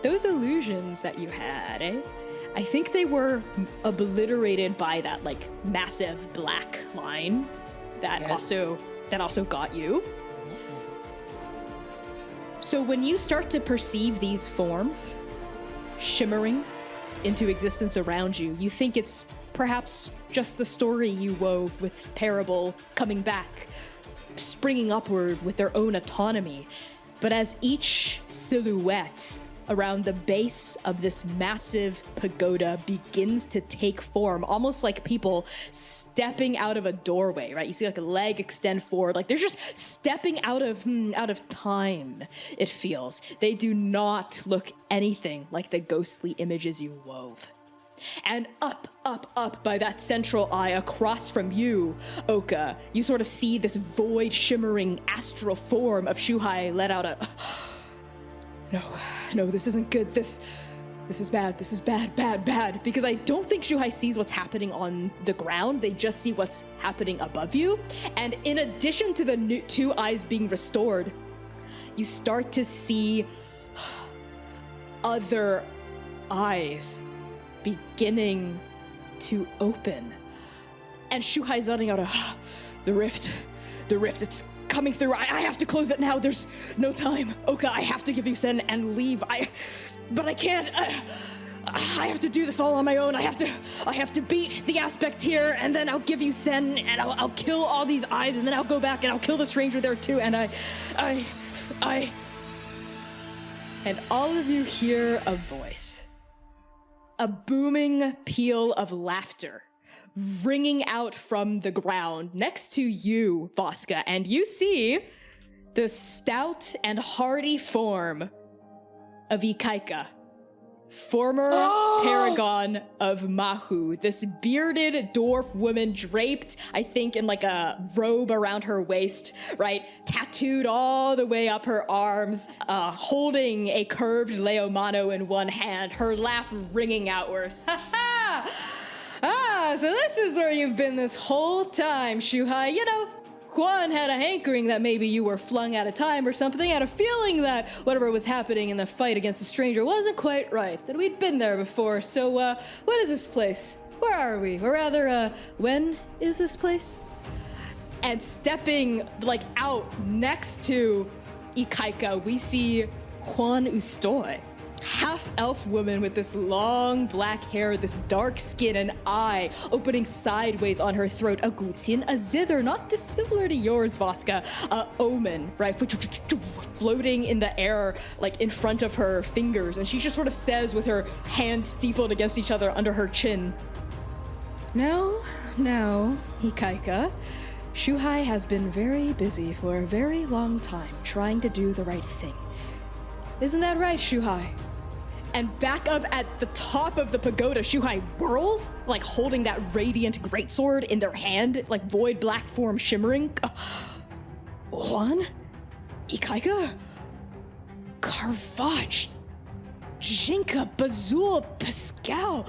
those illusions that you had, I think they were obliterated by that like massive black line that also got you. So when you start to perceive these forms shimmering into existence around you, you think it's perhaps just the story you wove with Parable coming back, springing upward with their own autonomy. But as each silhouette around the base of this massive pagoda begins to take form, almost like people stepping out of a doorway, right? You see like a leg extend forward, like they're just stepping out of time, it feels. They do not look anything like the ghostly images you wove. And up by that central eye across from you, Oka, you sort of see this void shimmering astral form of Shuhai let out a No, this isn't good. This is bad. This is bad. Because I don't think Shuhai sees what's happening on the ground. They just see what's happening above you. And in addition to the two eyes being restored, you start to see other eyes beginning to open. And Shuhai's letting out the rift, it's coming through. I have to close it now. There's no time. Oka, I have to give you Sen and leave. But I can't. I have to do this all on my own. I have to beat the aspect here, and then I'll give you Sen, and I'll kill all these eyes, and then I'll go back and I'll kill the stranger there too. And and all of you hear a voice, a booming peal of laughter ringing out from the ground next to you, Voska, and you see the stout and hardy form of Ikaika, former paragon of Mahu, this bearded dwarf woman draped, I think, in like a robe around her waist, right? Tattooed all the way up her arms, holding a curved leomano in one hand, her laugh ringing outward. Ha ha! So this is where you've been this whole time, Shuhai. You know, Juan had a hankering that maybe you were flung out of time or something, had a feeling that whatever was happening in the fight against the stranger wasn't quite right, that we'd been there before. So, what is this place? Where are we? Or rather, when is this place? And stepping, like, out next to Ikaika, we see Juan Ustoy. Half-elf woman with this long black hair, this dark skin, an eye opening sideways on her throat, a gutsin, a zither, not dissimilar to yours, Voska, a omen, right, floating in the air, like in front of her fingers, and she just sort of says with her hands steepled against each other under her chin, Now, Ikaika, Shuhai has been very busy for a very long time trying to do the right thing. Isn't that right, Shuhai? And back up at the top of the pagoda, Shuhai whirls, like holding that radiant greatsword in their hand, like void black form shimmering. Juan? Ikaika? Carvach? Jinka, Bazul, Pascal,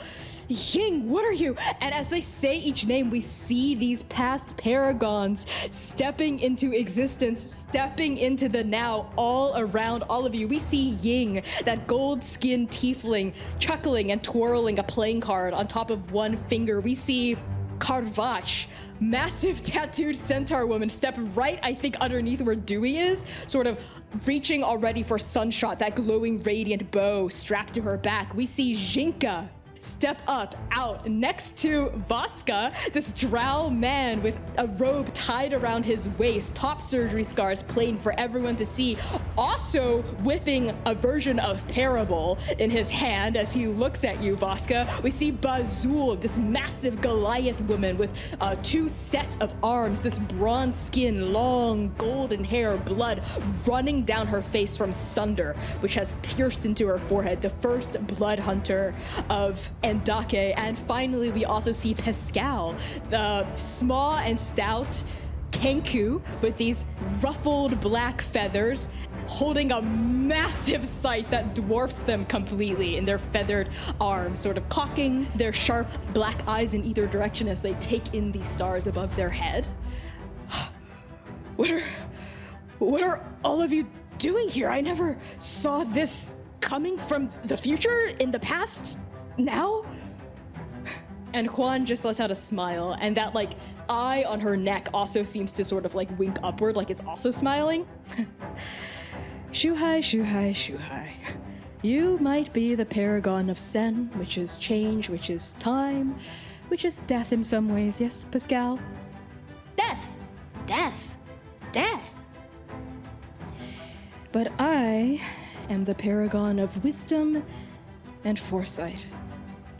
Ying, what are you? And as they say each name, we see these past paragons stepping into existence, stepping into the now all around all of you. We see Ying, that gold-skinned tiefling, chuckling and twirling a playing card on top of one finger. We see Carvach, massive tattooed centaur woman, step right, I think, underneath where Dewey is, sort of reaching already for Sunshot, that glowing radiant bow strapped to her back. We see Jinka, step up out next to Vaska, this drow man with a robe tied around his waist, top surgery scars plain for everyone to see, also whipping a version of Parable in his hand as he looks at you, Vaska. We see Bazul, this massive Goliath woman with 2 sets of arms, this bronze skin, long golden hair, blood running down her face from Sunder, which has pierced into her forehead, the first blood hunter of Endake. And finally, we also see Pascal, the small and stout Kenku with these ruffled black feathers, holding a massive sight that dwarfs them completely in their feathered arms, sort of cocking their sharp black eyes in either direction as they take in the stars above their head. What are all of you doing here? I never saw this coming from the future in the past. Now? And Juan just lets out a smile, and that like eye on her neck also seems to sort of like wink upward, like it's also smiling. Shuhai, Shuhai, Shuhai. You might be the paragon of Sen, which is change, which is time, which is death in some ways, yes, Pascal? Death! Death! Death! But I am the paragon of wisdom and foresight.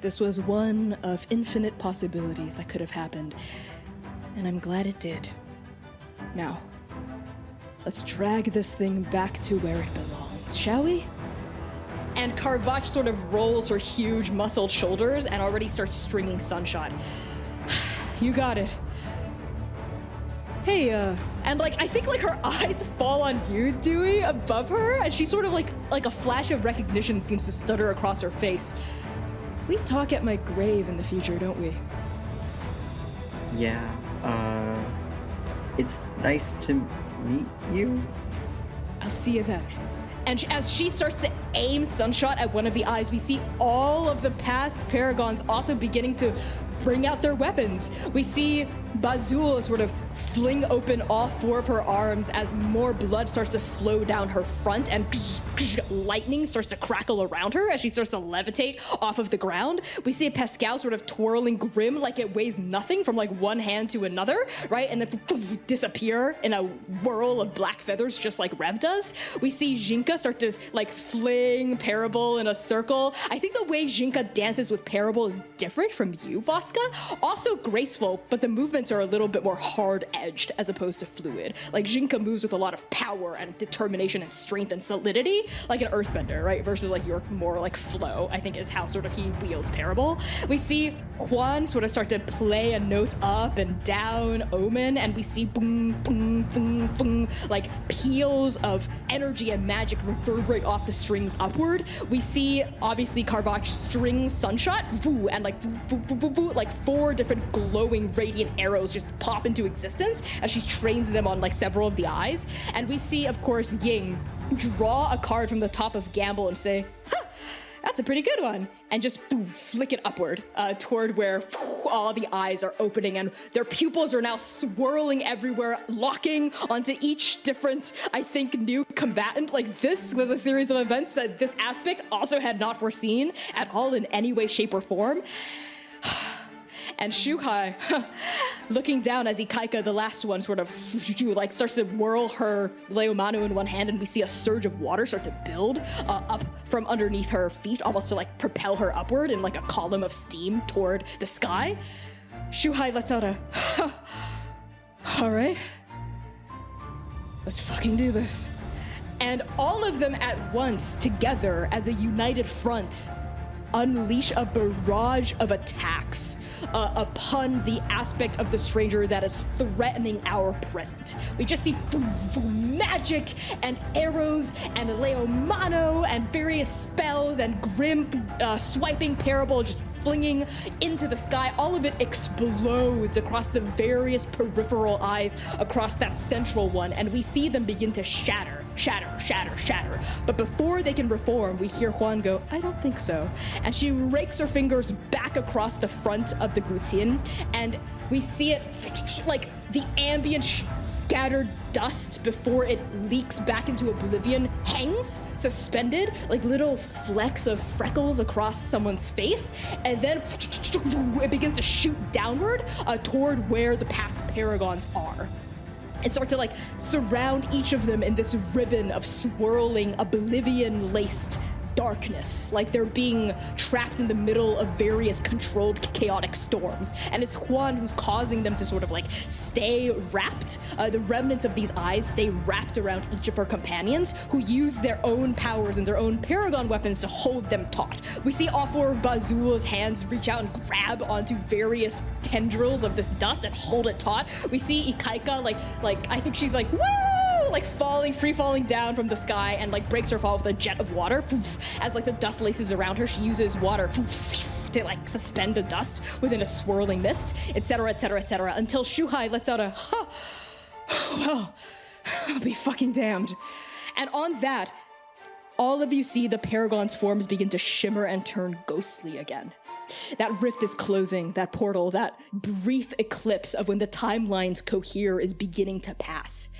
This was one of infinite possibilities that could have happened, and I'm glad it did. Now, let's drag this thing back to where it belongs, shall we? And Karvach sort of rolls her huge muscled shoulders and already starts stringing Sunshot. You got it. Hey, and like, I think like her eyes fall on you, Dewey, above her, and she sort of like a flash of recognition seems to stutter across her face. We talk at my grave in the future, don't we? Yeah, it's nice to meet you. I'll see you then. And as she starts to aim Sunshot at one of the eyes, we see all of the past paragons also beginning to bring out their weapons. We see Bazul sort of fling open all 4 of her arms as more blood starts to flow down her front, and lightning starts to crackle around her as she starts to levitate off of the ground. We see Pascal sort of twirling Grim like it weighs nothing from like one hand to another, right? And then disappear in a whirl of black feathers just like Rev does. We see Jinka start to like fling Parable in a circle. I think the way Jinka dances with Parable is different from you, Voska. Also graceful, but the movements are a little bit more hard-edged as opposed to fluid. Like Jinka moves with a lot of power and determination and strength and solidity, like an earthbender, right? Versus like your more like flow, I think is how sort of he wields Parable. We see Juan sort of start to play a note up and down Omen, and we see boom, boom, boom, boom, like peals of energy and magic reverberate off the strings upward. We see obviously Karvach string Sunshot, voo, and like voo, voo, voo, voo, like 4 different glowing radiant arrows just pop into existence as she trains them on like several of the eyes. And we see, of course, Ying draw a card from the top of Gamble and say, huh, that's a pretty good one, and just flick it upward toward where all the eyes are opening and their pupils are now swirling everywhere, locking onto each different, I think, new combatant. Like, this was a series of events that this aspect also had not foreseen at all in any way, shape, or form. And Shuhai, looking down as Ikaika, the last one, sort of like starts to whirl her Leomano in one hand, and we see a surge of water start to build up from underneath her feet, almost to like propel her upward in like a column of steam toward the sky. Shuhai lets out a, all right, let's fucking do this. And all of them at once, together as a united front, unleash a barrage of attacks upon the aspect of the stranger that is threatening our present. We just see magic and arrows and Leomano and various spells and Grim swiping Parable just flinging into the sky. All of it explodes across the various peripheral eyes across that central one, and we see them begin to shatter. But before they can reform, we hear Juan go, I don't think so. And she rakes her fingers back across the front of the Gutian, and we see it like the ambient scattered dust before it leaks back into oblivion hangs suspended like little flecks of freckles across someone's face, and then it begins to shoot downward toward where the past paragons are, and start to like surround each of them in this ribbon of swirling oblivion-laced darkness, like they're being trapped in the middle of various controlled chaotic storms. And it's Juan who's causing them to sort of like stay wrapped. The remnants of these eyes stay wrapped around each of her companions, who use their own powers and their own paragon weapons to hold them taut. We see all four of Bazul's hands reach out and grab onto various tendrils of this dust and hold it taut. We see Ikaika like I think she's like, woo! Like free falling down from the sky, and like breaks her fall with a jet of water. As like the dust laces around her, she uses water to like suspend the dust within a swirling mist, etc., etc., etc., until Shuhai lets out a well, I'll be fucking damned. And on that, all of you see the Paragon's forms begin to shimmer and turn ghostly again. That rift is closing, that portal, that brief eclipse of when the timelines cohere is beginning to pass.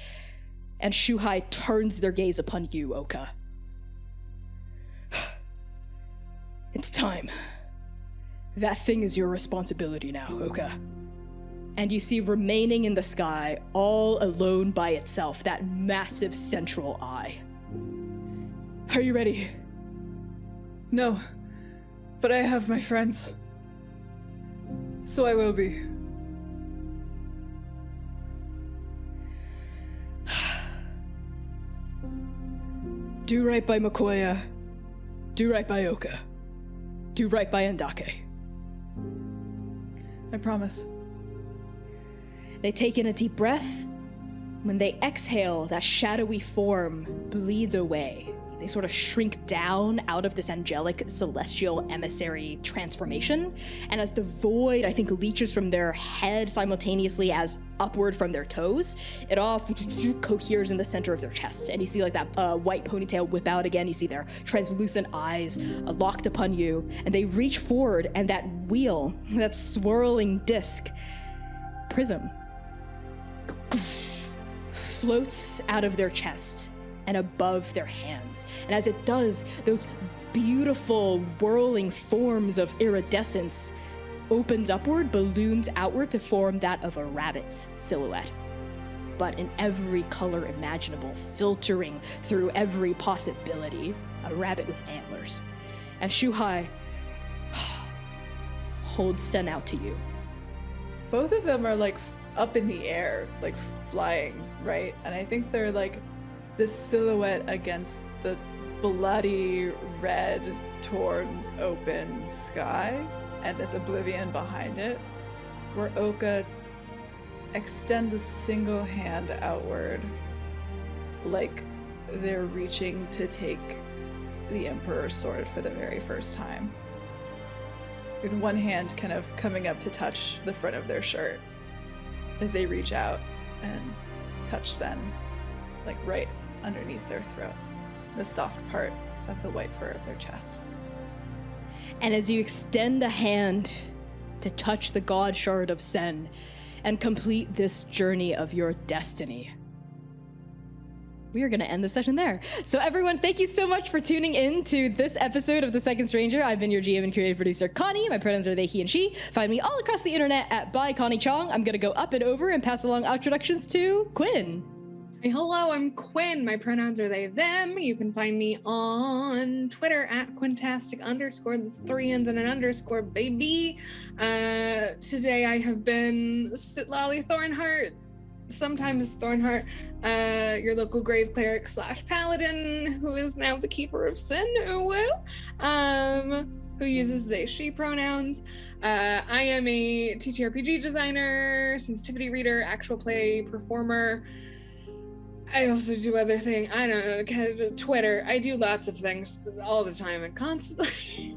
And Shuhai turns their gaze upon you, Oka. It's time. That thing is your responsibility now, Oka. And you see remaining in the sky, all alone by itself, that massive central eye. Are you ready? No, but I have my friends. So I will be. Do right by Makoya. Do right by Oka. Do right by Ndake. I promise. They take in a deep breath. When they exhale, that shadowy form bleeds away. They sort of shrink down out of this angelic celestial emissary transformation. And as the void, I think, leaches from their head simultaneously as upward from their toes, it all coheres in the center of their chest. And you see like that white ponytail whip out again. You see their translucent eyes locked upon you. And they reach forward, and that wheel, that swirling disc, prism, floats out of their chest and above their hands. And as it does, those beautiful whirling forms of iridescence opens upward, balloons outward to form that of a rabbit's silhouette. But in every color imaginable, filtering through every possibility, a rabbit with antlers. And Shuhai holds Sen out to you. Both of them are like up in the air, like flying, right? And I think they're like this silhouette against the bloody red, torn open sky, and this oblivion behind it, where Oka extends a single hand outward, like they're reaching to take the Emperor's sword for the very first time. With one hand kind of coming up to touch the front of their shirt as they reach out and touch Sen, like right underneath their throat, the soft part of the white fur of their chest. And as you extend a hand to touch the god shard of Sen and complete this journey of your destiny, we are going to end the session there. So everyone, thank you so much for tuning in to this episode of The Second Stranger. I've been your GM and creative producer, Connie. My pronouns are they, he, and she. Find me all across the internet at by Connie Chong. I'm going to go up and over and pass along introductions to Quinn. Hey, hello, I'm Quinn. My pronouns are they, them. You can find me on Twitter at Quintastic_. There's 3 N's and an underscore, baby. Today I have been Sitlali Thornheart, sometimes Thornheart, your local grave cleric / paladin, who is now the keeper of sin, who uses they, she pronouns. I am a TTRPG designer, sensitivity reader, actual play performer. I also do other things. I don't know, Twitter. I do lots of things all the time and constantly.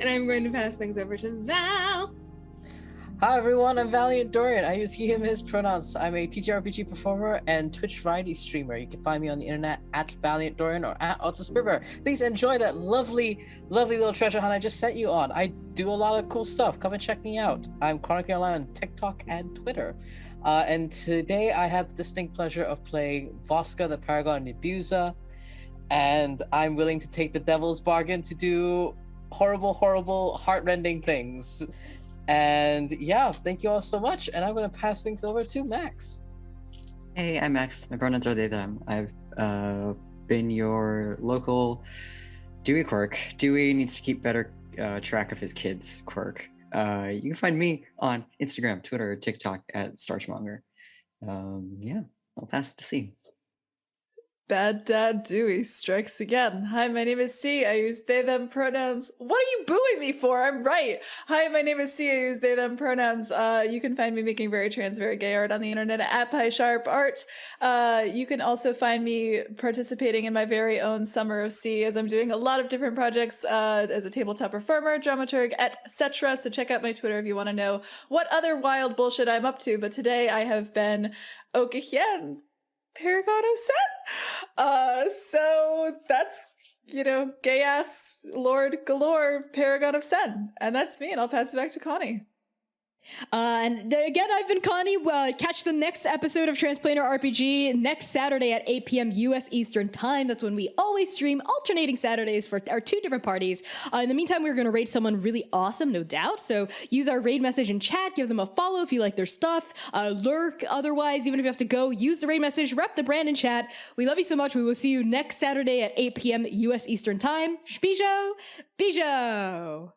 And I'm going to pass things over to Val. Hi everyone, I'm Valiant Dorian. I use he, him, his pronouns. I'm a TTRPG performer and Twitch variety streamer. You can find me on the internet at Valiant Dorian or at AutoSpitbear. Please enjoy that lovely, lovely little treasure hunt I just sent you on. I do a lot of cool stuff. Come and check me out. I'm chronically online on TikTok and Twitter. And today I had the distinct pleasure of playing Voska, the Paragon Nebuza. And I'm willing to take the devil's bargain to do horrible, horrible, heartrending things. And yeah, thank you all so much. And I'm going to pass things over to Max. Hey, I'm Max. My pronouns are they, them. I've been your local Dewey quirk. Dewey needs to keep better track of his kids quirk. You can find me on Instagram, Twitter, TikTok at Starchmonger. Yeah, I'll pass it to C. Bad Dad Dewey strikes again. Hi, my name is C. I use they, them pronouns. What are you booing me for? I'm right. Hi, my name is C. I use they, them pronouns. You can find me making very trans, very gay art on the internet at PieSharpArt. You can also find me participating in my very own Summer of C as I'm doing a lot of different projects as a tabletop performer, dramaturg, etc. So check out my Twitter if you want to know what other wild bullshit I'm up to. But today I have been Okehien, Paragon of Sen. So that's, gay ass Lord galore, Paragon of Sen. And that's me, and I'll pass it back to Connie. And again, I've been Connie. Catch the next episode of Transplanar RPG next Saturday at 8 p.m. U.S. Eastern Time. That's when we always stream, alternating Saturdays for our two different parties. In the meantime, we're going to raid someone really awesome, no doubt. So use our raid message in chat. Give them a follow if you like their stuff. Lurk. Otherwise, even if you have to go, use the raid message. Rep the brand in chat. We love you so much. We will see you next Saturday at 8 p.m. U.S. Eastern Time. Bijo! Bijo!